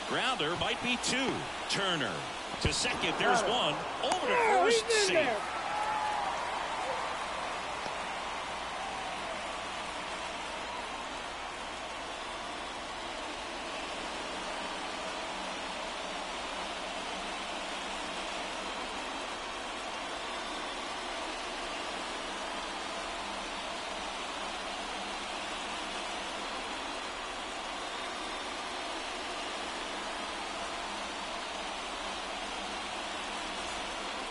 Grounder might be 2. Turner to second. There's 1. Over to first. Safe.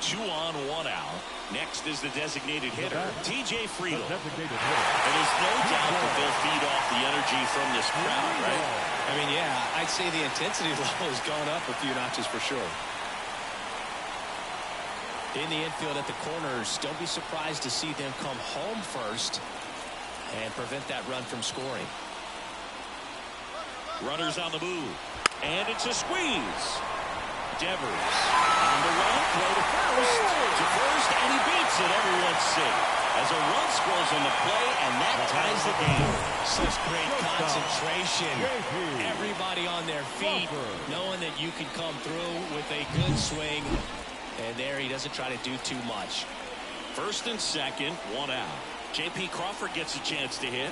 Two on, 1 out. Next is the designated hitter, TJ Friedl. And there's no doubt that they'll feed off the energy from this crowd, right? I mean, yeah, I'd say the intensity level has gone up a few notches for sure. In the infield at the corners, don't be surprised to see them come home first and prevent that run from scoring. Runners on the move. And it's a squeeze. Devers on the run, throw to first, and he beats it. Everyone's safe as a run scores on the play, and that ties the game. Such great concentration. Everybody on their feet, knowing that you can come through with a good swing, and there he doesn't try to do too much. First and second, 1 out. J.P. Crawford gets a chance to hit.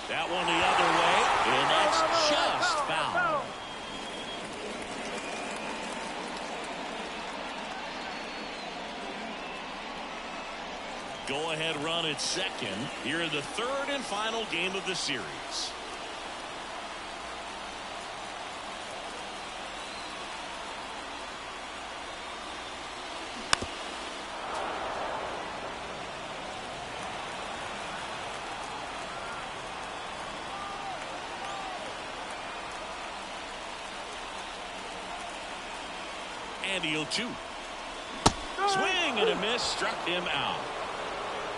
That one the other way, and that's just foul. Go-ahead run at second here in the third and final game of the series. And he'll shoot. Swing and a miss, struck him out.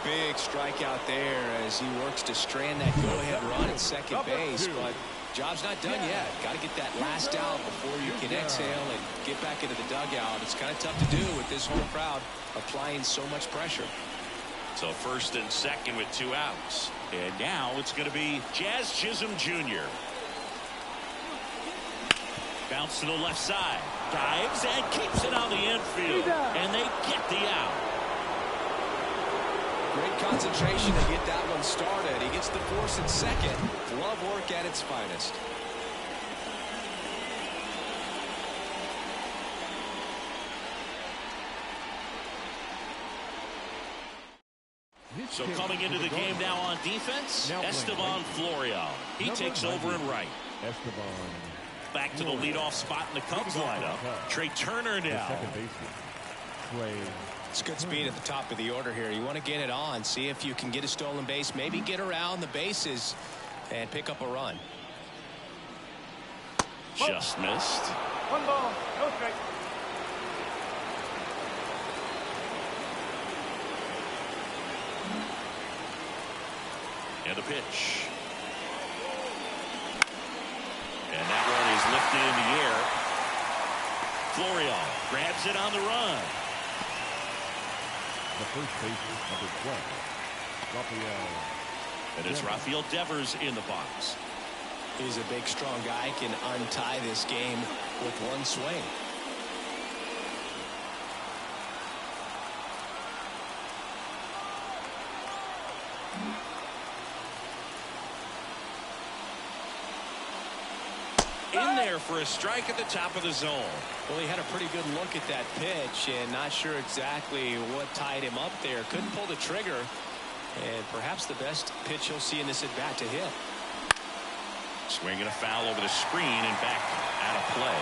Big strikeout there as he works to strand that go-ahead run at second base, but job's not done yet. Got to get that last out before you can exhale and get back into the dugout. It's kind of tough to do with this home crowd applying so much pressure. So first and second with 2 outs. And now it's going to be Jazz Chisholm Jr. Bounce to the left side. Dives and keeps it on the infield. And they get the out. Great concentration to get that one started. He gets the force at second. Glove work at its finest. So coming into the game now on defense, Esteban Florial. He takes over in right. Back to the leadoff spot in the Cubs lineup. Trey Turner now. It's good speed at the top of the order here. You want to get it on, see if you can get a stolen base, maybe get around the bases and pick up a run. Just missed. 1 ball, no strike. And a pitch. And that one is lifted in the air. Florial grabs it on the run. The first baseman, number 12, Rafael. And it's Rafael Devers in the box. He's a big, strong guy, can untie this game with one swing. In there for a strike at the top of the zone. Well, he had a pretty good look at that pitch and not sure exactly what tied him up there. Couldn't pull the trigger, and perhaps the best pitch he'll see in this at-bat to hit. Swinging a foul over the screen and back out of play.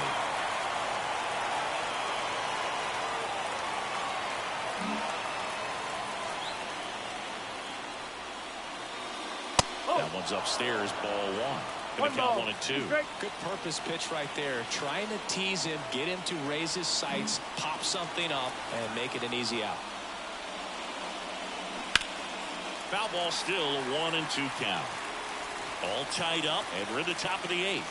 That one's upstairs, ball 1. Going to count 1-2. Good purpose pitch right there. Trying to tease him, get him to raise his sights, pop something up, and make it an easy out. Foul ball, still a 1-2 count. All tied up, and we're in the top of the 8th.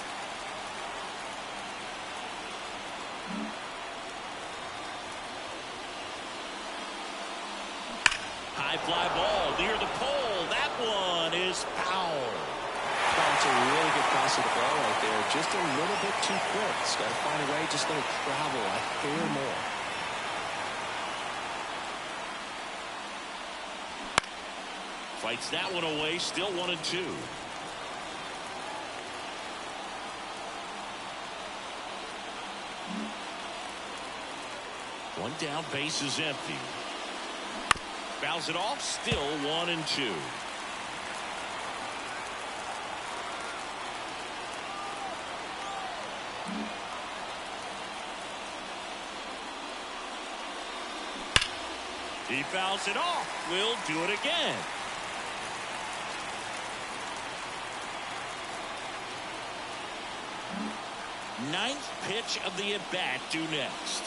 High fly ball near the pole. That one is foul. That's a really good pass of the ball right there. Just a little bit too quick. It's got to find a way, just let it travel a hair more. Fights that one away, still 1-2. One down, base is empty. Fouls it off, still 1-2. He fouls it off. We'll do it again. Ninth pitch of the at-bat due next.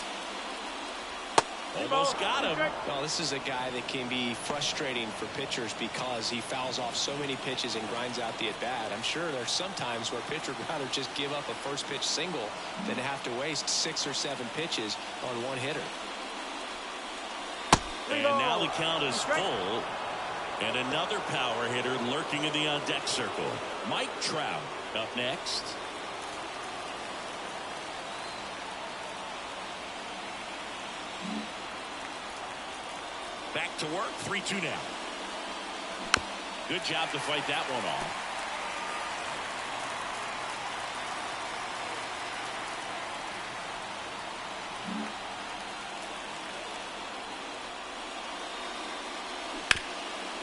Almost got him. Well, this is a guy that can be frustrating for pitchers because he fouls off so many pitches and grinds out the at-bat. I'm sure there's some times where a pitcher would rather just give up a first pitch single than have to waste 6 or 7 pitches on one hitter. And now the count is full. And another power hitter lurking in the on-deck circle. Mike Trout up next. Back to work, 3-2 now. Good job to fight that one off.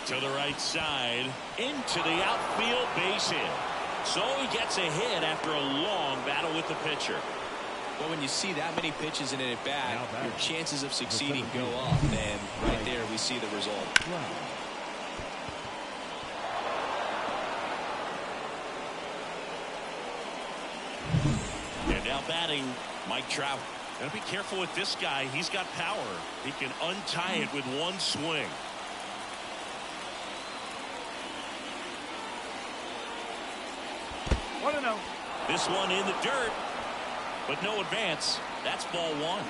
To the right side, into the outfield, base hit. So he gets a hit after a long battle with the pitcher. Well, when you see that many pitches in an at-bat, your chances of succeeding go up, and right there we see the result. And now batting, Mike Trout. Gotta be careful with this guy. He's got power. He can untie it with one swing. This one in the dirt, but no advance. That's ball 1.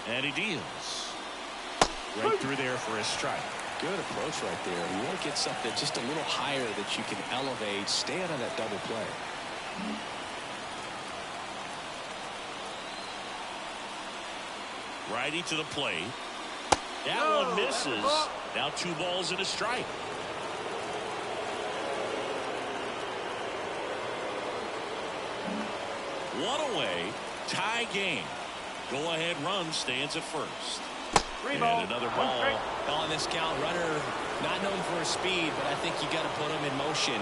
And he deals right through there for a strike. Good approach right there. You want to get something just a little higher that you can elevate. Stay out of that double play. Righty to the plate. That one misses. Now 2 balls and a strike. One away. Tie game. Go ahead run stands at first. And another ball. On this count, runner not known for his speed, but I think you got to put him in motion.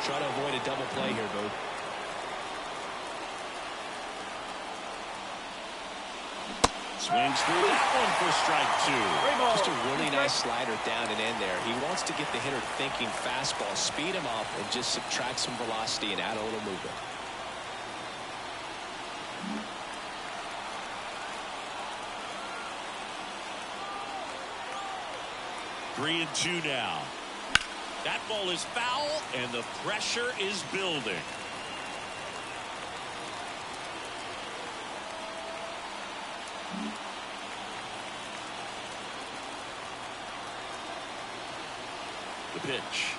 Try to avoid a double play here, Boo. Swings through that one for strike 2. Just a really nice slider down and in there. He wants to get the hitter thinking fastball, speed him up, and just subtract some velocity and add a little movement. 3-2 now. That ball is foul, and the pressure is building. The pitch.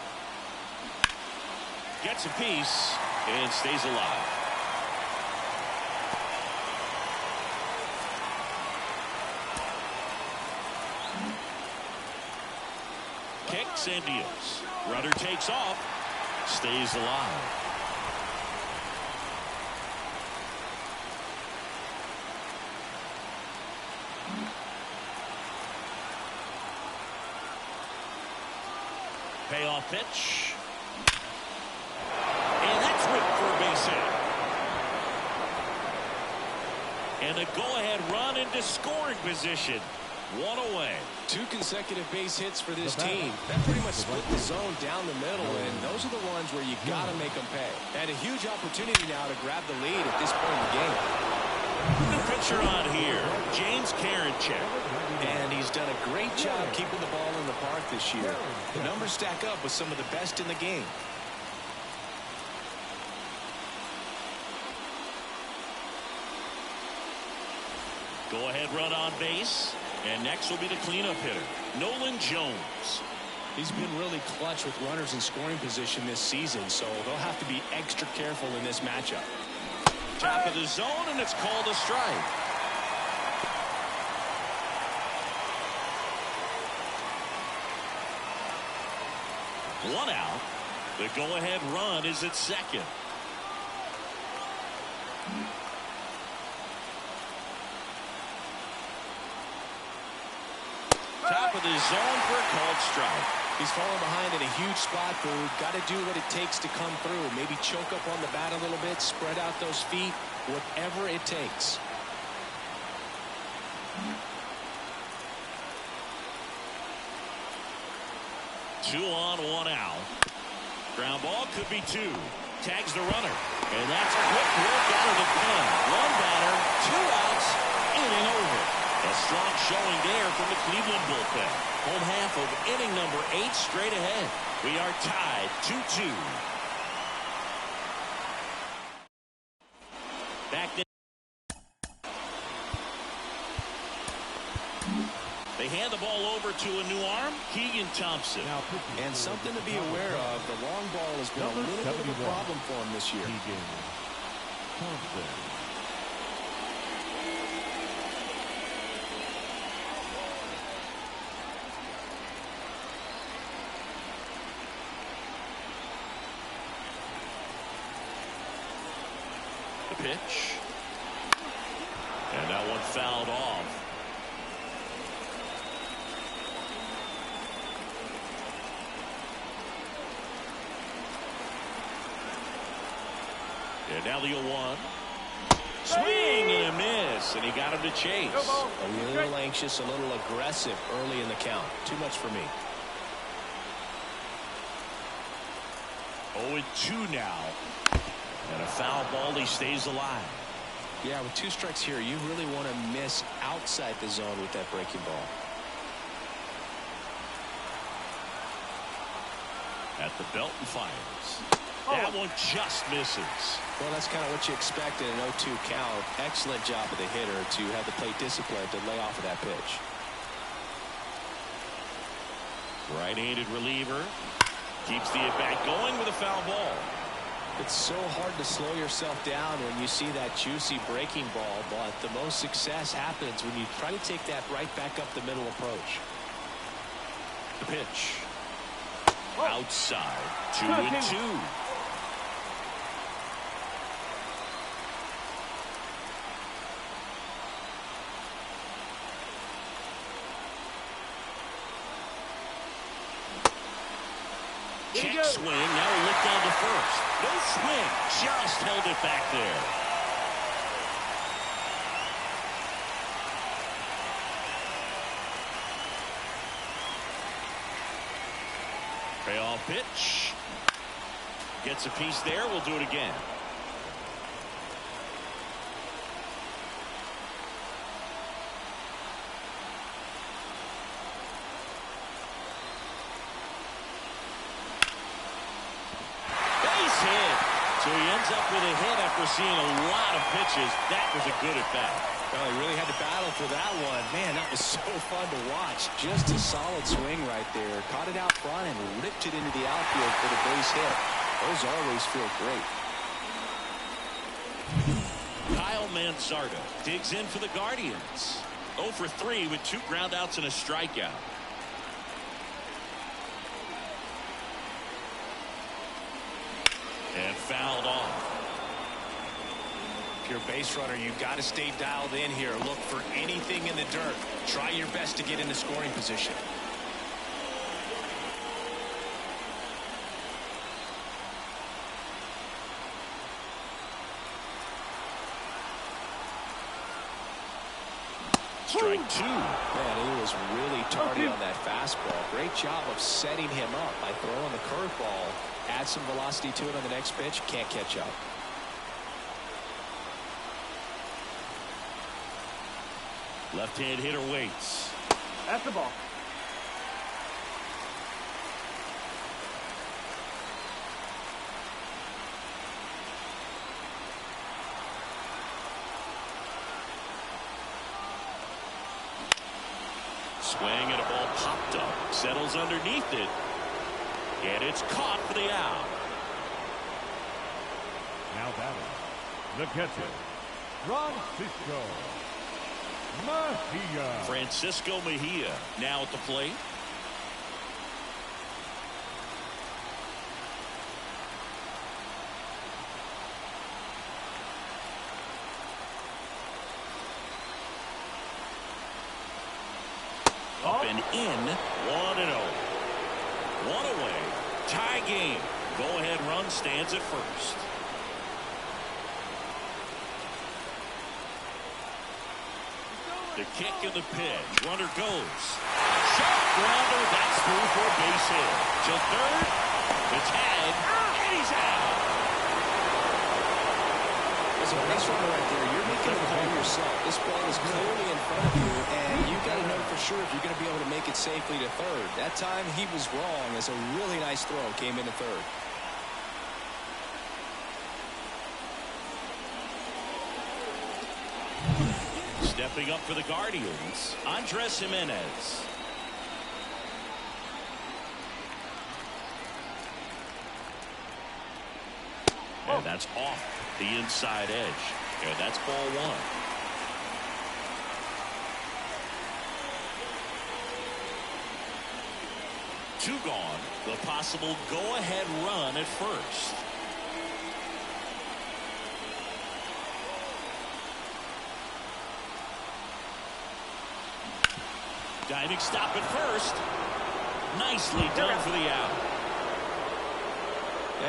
Gets a piece and stays alive. Kicks and deals. Runner takes off. Stays alive. Payoff pitch. And that's ripped for a base hit. And a go-ahead run into scoring position. One away. 2 consecutive base hits for this team. That pretty much split the zone down the middle, and those are the ones where you got to make them pay. And a huge opportunity now to grab the lead at this point in the game. The pitcher on here, James Karinchak. And he's done a great job keeping the ball in the park this year. The numbers stack up with some of the best in the game. Go-ahead run on base. And next will be the cleanup hitter, Nolan Jones. He's been really clutch with runners in scoring position this season, so they'll have to be extra careful in this matchup. Top of the zone, and it's called a strike. One out. The go-ahead run is at second. Top of the zone for a called strike. He's falling behind in a huge spot, Boo. Got to do what it takes to come through. Maybe choke up on the bat a little bit, spread out those feet, whatever it takes. Two on, one out. Ground ball could be 2. Tags the runner. And that's quick work out of the pen. One batter, 2 outs, inning over. A strong showing there from the Cleveland bullpen. Home half of inning number 8 straight ahead. We are tied 2-2. Back then. They hand the ball over to a new arm, Keegan Thompson. And something to be aware of, the long ball has been a little bit of a problem for him this year. Keegan Thompson. The pitch. And that one fouled off. And now the 0-1. Swing and a miss, and he got him to chase. A little anxious, a little aggressive early in the count. Too much for me. 0-2 now. And a foul ball, he stays alive. Yeah, with 2 strikes here, you really want to miss outside the zone with that breaking ball. At the belt and fires. That one just misses. Well, that's kind of what you expect in an 0-2 count. Excellent job of the hitter to have the plate discipline to lay off of that pitch. Right-handed reliever. Keeps the at-bat going with a foul ball. It's so hard to slow yourself down when you see that juicy breaking ball, but the most success happens when you try to take that right back up the middle approach. The pitch. Outside. 2-2. Check swing. Now he looked down to first. No swing. Just held it back there. Payoff pitch. Gets a piece there. We'll do it again. So he ends up with a hit after seeing a lot of pitches. That was a good at-bat. Well, he really had to battle for that one. Man, that was so fun to watch. Just a solid swing right there. Caught it out front and ripped it into the outfield for the base hit. Those always feel great. Kyle Manzardo digs in for the Guardians. 0 for 3 with 2 groundouts and a strikeout. And fouled off. If you're a base runner, you've got to stay dialed in here. Look for anything in the dirt. Try your best to get into scoring position. Strike two. Man, he was really tardy on that fastball. Great job of setting him up by throwing the curveball. Add some velocity to it on the next pitch. Can't catch up. Left-hand hitter waits. That's the ball. Swing and a ball popped up. Settles underneath it. And it's caught for the out. Now batting, the catcher, Francisco Mejia now at the plate. Up and in, 1-0. One away, tie game. Go-ahead run stands at first. The kick and the pitch. Runner goes. Shot grounder. That's through for a base hit. To third. The tag. And he's out. As a base runner right there, you're making a call yourself. This ball is clearly in front of you, and you got to know for sure if you're going to be able to make it safely to third. That time he was wrong, as a really nice throw came into third. Stepping up for the Guardians, Andres Jimenez. And that's off the inside edge. And that's ball one. Two gone. The possible go-ahead run at first. Diving stop at first. Nicely done for the out.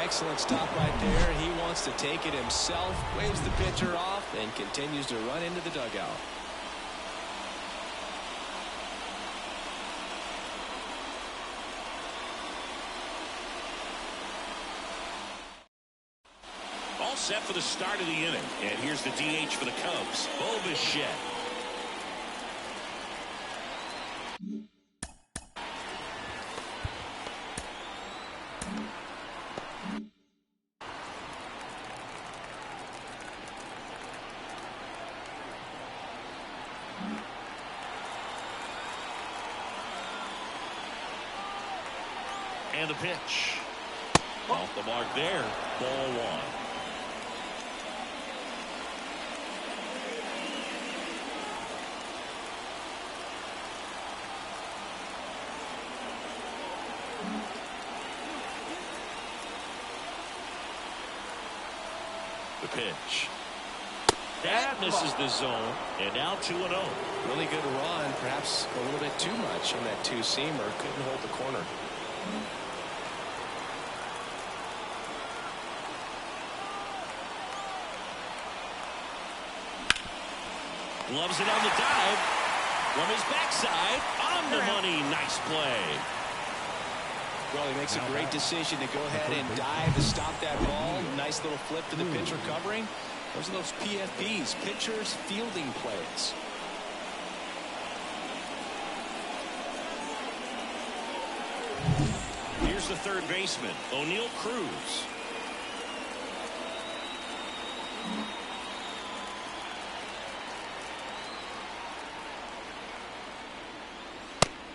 Excellent stop right there. He wants to take it himself, waves the pitcher off, and continues to run into the dugout. All set for the start of the inning. And here's the DH for the Cubs, Bo Bichette. And the pitch. Off the mark there. Ball one. The pitch. That misses the zone. And now 2-0. Really good run. Perhaps a little bit too much on that two-seamer. Couldn't hold the corner. Loves it on the dive. From his backside. On the money. Nice play. Well, he makes a great decision to go ahead and dive to stop that ball. Nice little flip to the pitcher covering. Those are those PFPs, pitchers fielding plays. Here's the third baseman, O'Neal Cruz.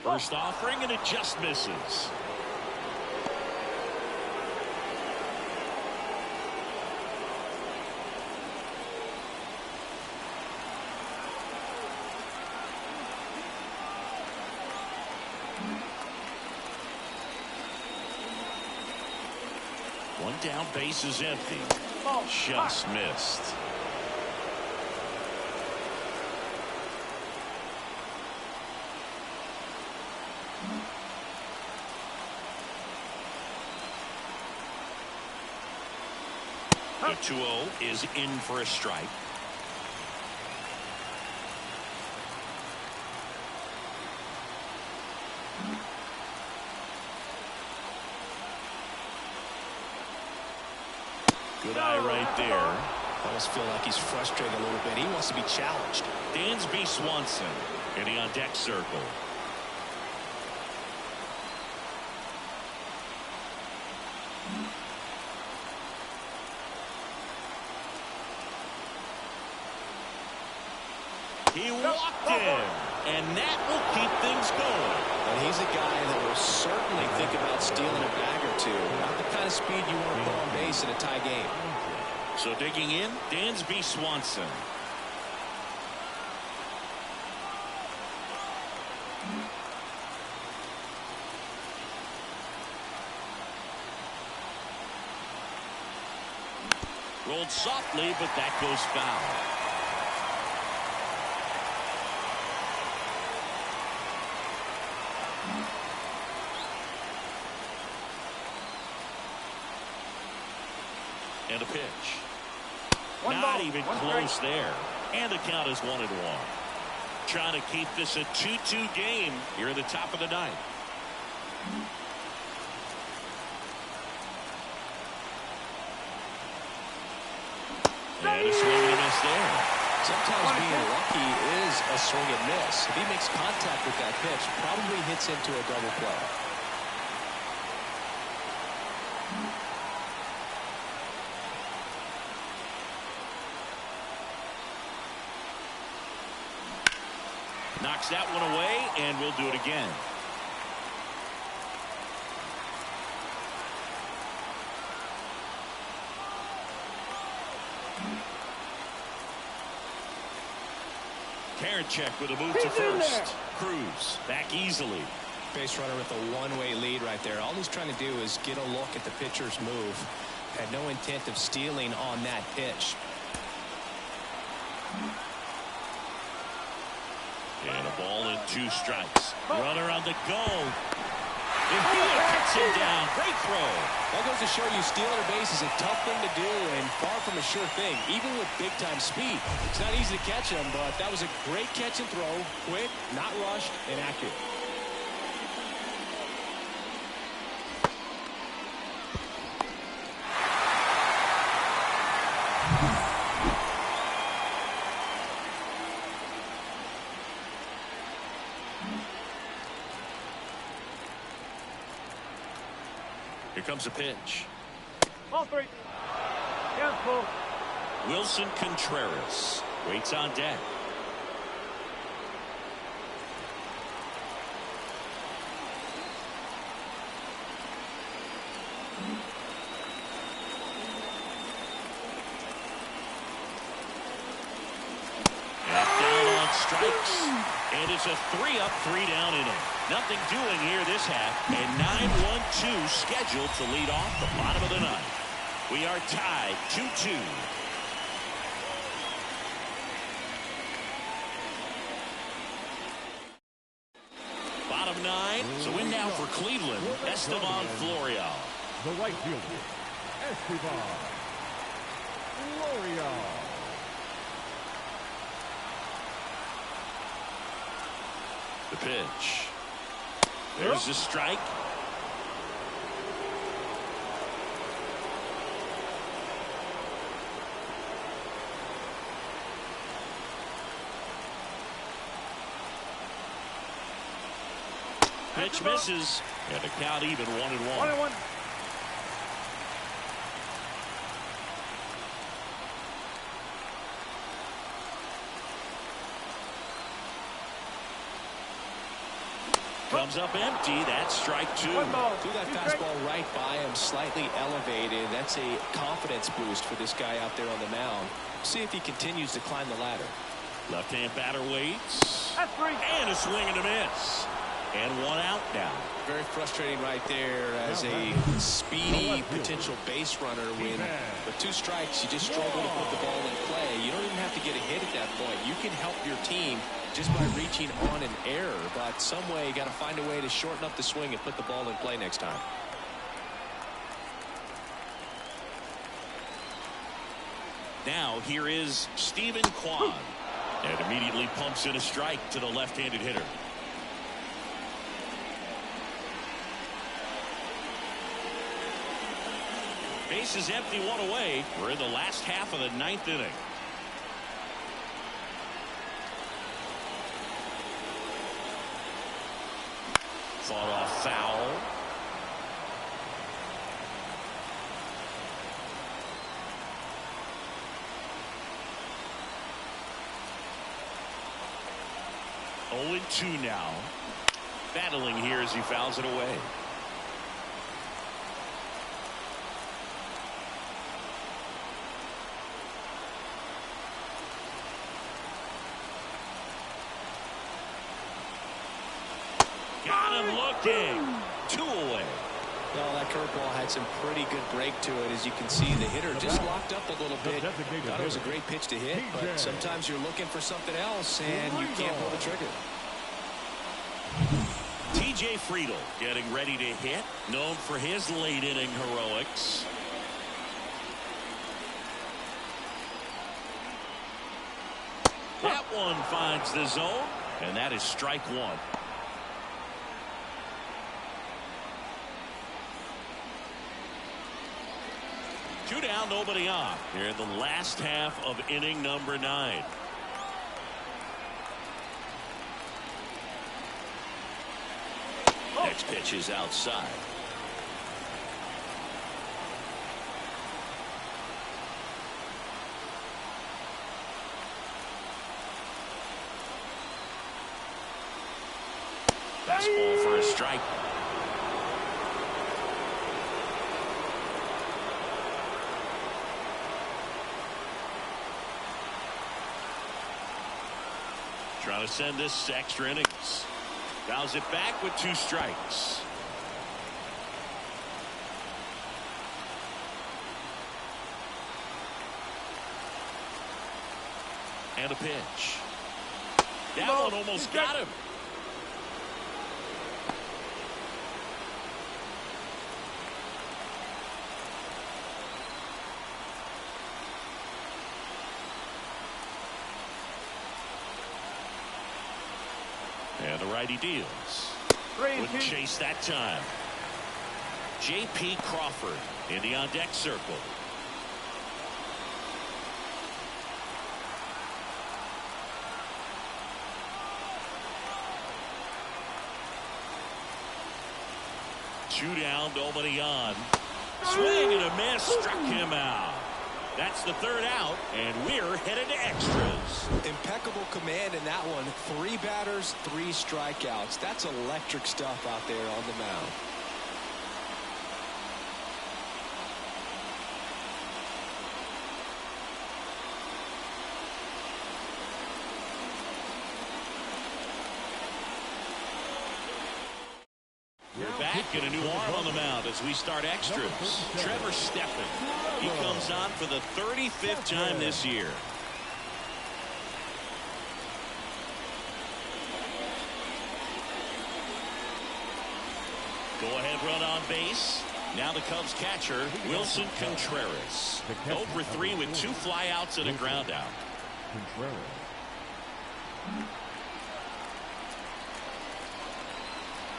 First offering, and it just misses. One down, base is empty. Just missed. The 2-0 is in for a strike. Good eye right there. I almost feel like he's frustrated a little bit. He wants to be challenged. Dansby Swanson getting on deck circle. He walked in, and that will keep things going. And he's a guy that will certainly think about stealing a bag or two. Not the kind of speed you want to put on base in a tie game. So digging in, Dansby Swanson. Rolled softly, but that goes foul. And a pitch. Not even close there. And the count is 1-1. Trying to keep this a 2-2 game here at the top of the ninth. And a swing and a miss there. Sometimes being lucky is a swing and miss. If he makes contact with that pitch, probably hits into a double play. Knocks that one away, and we'll do it again. Karinchak with a move to first. Cruz back easily. Base runner with a one-way lead right there. All he's trying to do is get a look at the pitcher's move. Had no intent of stealing on that pitch. And a ball and 2 strikes. Runner on the go. And Wheeler cuts him down. Great throw. That goes to show you stealing a base is a tough thing to do and far from a sure thing, even with big-time speed. It's not easy to catch him, but that was a great catch and throw. Quick, not rushed, and accurate. Here comes a pitch. Ball 3. Yes, full. Wilson Contreras waits on deck. Strikes, and it's a 3-up, 3-down inning. Nothing doing here this half, and 9-1-2 scheduled to lead off the bottom of the ninth. We are tied 2-2. Bottom 9, so in now for Cleveland, Esteban Florial. The right fielder, Esteban Florial. The pitch. There's a strike. Pitch misses, and the count even 1-1. 1-1. Comes up empty. That's strike 2. Threw that fastball right by him, slightly elevated. That's a confidence boost for this guy out there on the mound. See if he continues to climb the ladder. Left-hand batter waits. That's 3. And a swing and a miss. And 1 out now. Very frustrating right there as a speedy potential base runner. When with 2 strikes, you just struggle to put the ball in play. You don't even have to get a hit at that point. You can help your team just by reaching on an error, but some way you got to find a way to shorten up the swing and put the ball in play next time. Now here is Stephen Kwan, and immediately pumps in a strike to the left-handed hitter. Base is empty, one away. We're in the last half of the ninth inning. Fought off foul. Oh, 0-2 now. Battling here as he fouls it away. Got him looking. 2 away. Well, that curveball had some pretty good break to it. As you can see, the hitter just locked up a little bit. Thought it was a great pitch to hit, but sometimes you're looking for something else, and you can't pull the trigger. TJ Friedl getting ready to hit, known for his late inning heroics. That one finds the zone, and that is strike one. Two down, nobody on. Here in the last half of inning number 9. Next pitch is outside. Fastball for a strike. Trying to send this extra innings. Fouls it back with 2 strikes. And a pitch. That one almost got him. And the righty deals. Wouldn't chase that time. J.P. Crawford in the on-deck circle. Two down, nobody on. Swing and a miss, struck him out. That's the 3rd out, and we're headed to extras. Impeccable command in that one. 3 batters, 3 strikeouts. That's electric stuff out there on the mound. We're back and a new arm on the mound as we start extras. Trevor Steffen. He comes on for the 35th time this year. Go-ahead run on base. Now the Cubs catcher, Wilson Contreras. 0 for 3 with 2 flyouts and a ground out. Contreras.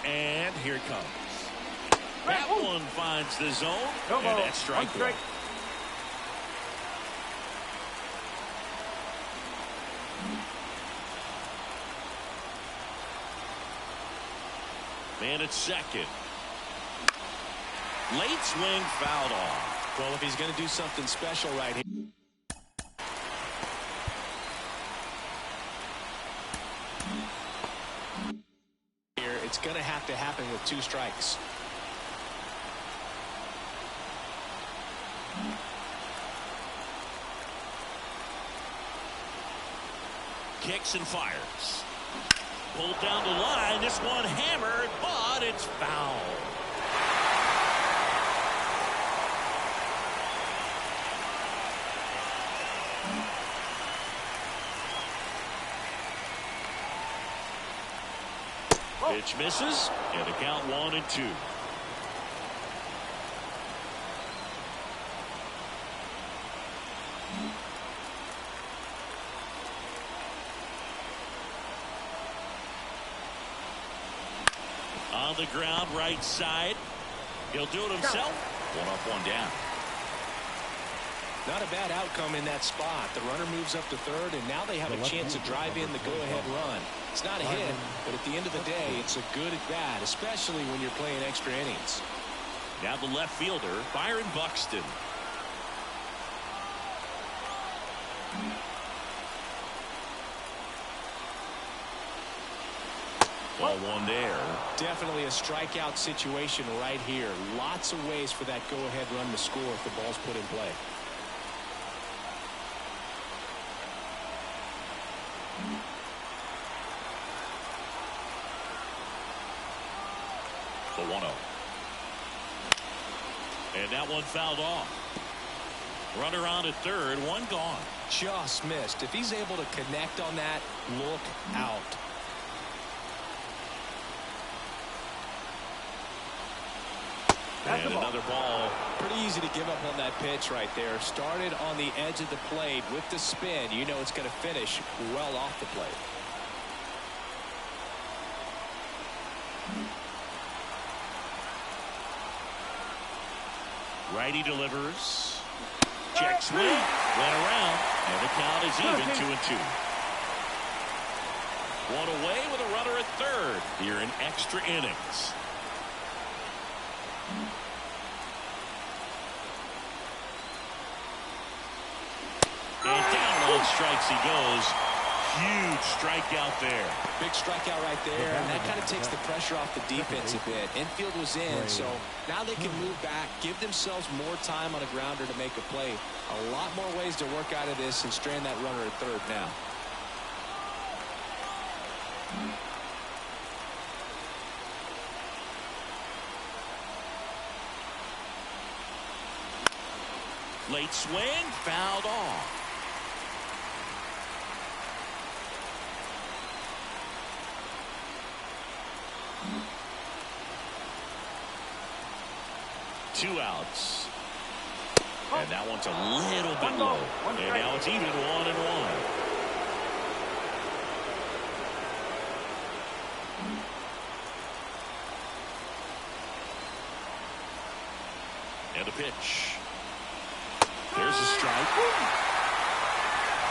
And here it comes. That one finds the zone, and that's strike one. Man at second. Late swing fouled off. Well, if he's going to do something special right here. It's going to have to happen with 2 strikes. Kicks and fires. Pulled down the line. This one hammered, but it's foul. Pitch misses, and the count 1-2. On the ground, right side. He'll do it himself. 1 up, 1 down. Not a bad outcome in that spot. The runner moves up to third, and now they have a chance to drive in the go-ahead run. It's not a hit, but at the end of the day, it's a good at-bat, especially when you're playing extra innings. Now the left fielder, Byron Buxton. Ball one there. Definitely a strikeout situation right here. Lots of ways for that go-ahead run to score if the ball's put in play. The 1-0. And that one fouled off. Runner on at third, one gone. Just missed. If he's able to connect on that, look out. And another ball. Pretty easy to give up on that pitch right there. Started on the edge of the plate with the spin. You know it's going to finish well off the plate. Righty delivers. Check swing. Went around. And the count is even 2-2. One away with a runner at third here in extra innings. And down on strikes he goes. Huge strikeout there. Big strikeout right there, and that kind of takes the pressure off the defense a bit. Infield was in, so now they can move back, give themselves more time on a grounder to make a play. A lot more ways to work out of this and strand that runner at third now. Late swing, fouled off. Two outs. And that one's a little bit low. And now it's even 1-1. And a pitch. There's a strike.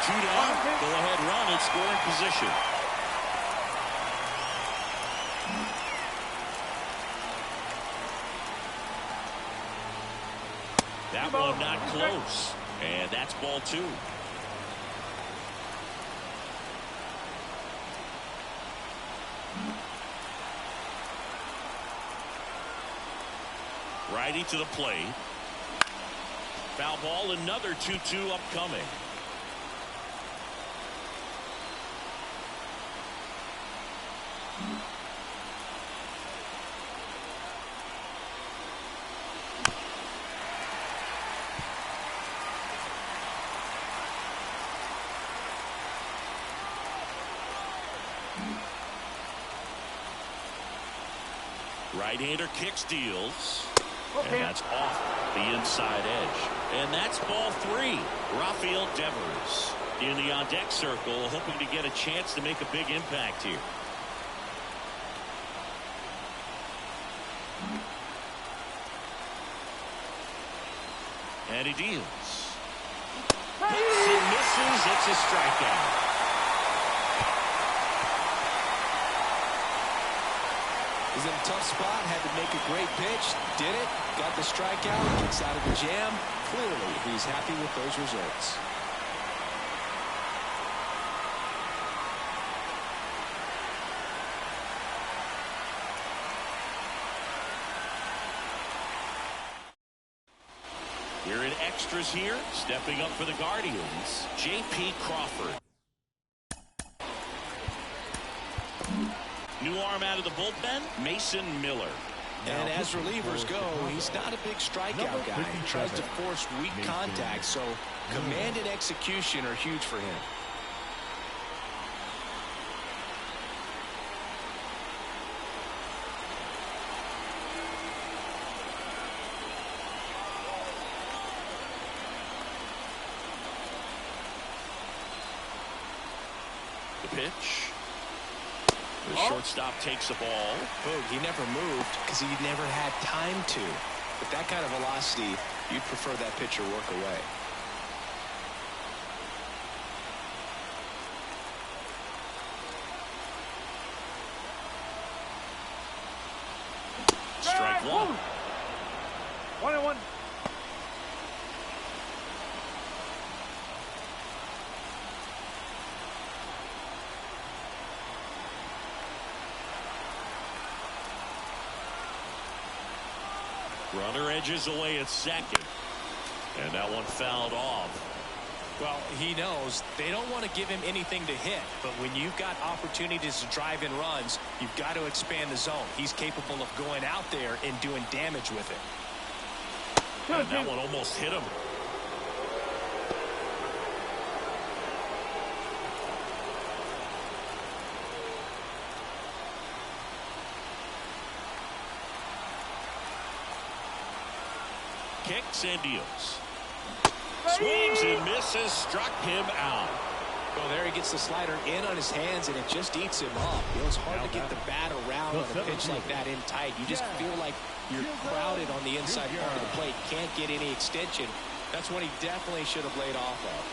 2 down. Go ahead run in scoring position. That one not close. And that's ball 2. Righty to the plate. Foul ball, another 2-2 upcoming. Right-hander kicks, deals. And that's off the inside edge. And that's ball 3. Rafael Devers in the on-deck circle, hoping to get a chance to make a big impact here. And he deals. Hits and misses. It's a strikeout. He's in a tough spot, had to make a great pitch, did it, got the strikeout, gets out of the jam. Clearly, he's happy with those results. We're in extras here, stepping up for the Guardians, J.P. Crawford. New arm out of the bullpen, Mason Miller. And as relievers go, he's not a big strikeout guy. He tries to force weak contact, so command and execution are huge for him. The pitch. The shortstop takes the ball. Boog, he never moved because he never had time to. With that kind of velocity, you'd prefer that pitcher work away. One. 1-1. Runner edges away at second. And that one fouled off. Well, he knows they don't want to give him anything to hit, but when you've got opportunities to drive in runs, you've got to expand the zone. He's capable of going out there and doing damage with it. And that one almost hit him. Kicks and deals. Swings and misses, struck him out. Well, there he gets the slider in on his hands, and it just eats him up. You know, it's hard to get the bat around on a pitch like that in tight. You just feel like you're crowded on the inside part of the plate. Can't get any extension. That's what he definitely should have laid off of.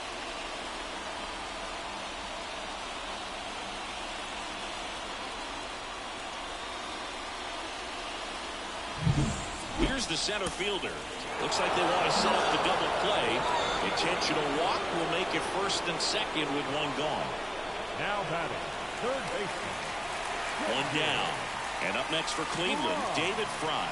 Here's the center fielder. Looks like they want to set up the double play. Intentional walk will make it first and second with one gone. Now batting, third baseman. One down. And up next for Cleveland, David Fry.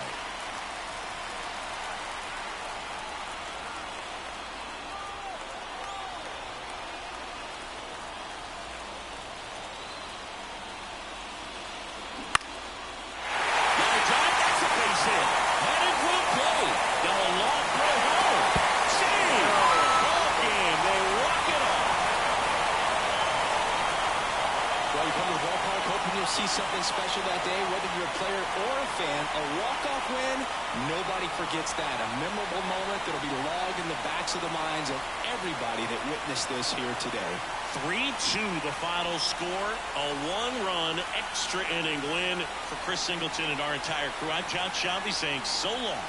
See something special that day, whether you're a player or a fan. A walk-off win, nobody forgets that. A memorable moment that'll be logged in the backs of the minds of everybody that witnessed this here today. 3-2 the final score. A one-run extra inning win for Chris Singleton and our entire crew. I'm John Shelby saying so long.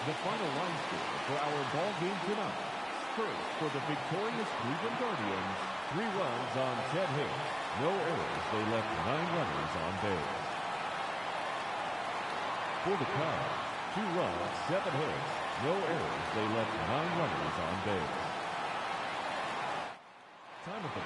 The final line score for our ball game tonight. First, for the victorious Cleveland Guardians, 3 runs on 10 hits. No errors. They left 9 runners on base. For the Cubs, 2 runs, 7 hits. No errors. They left 9 runners on base. Time of the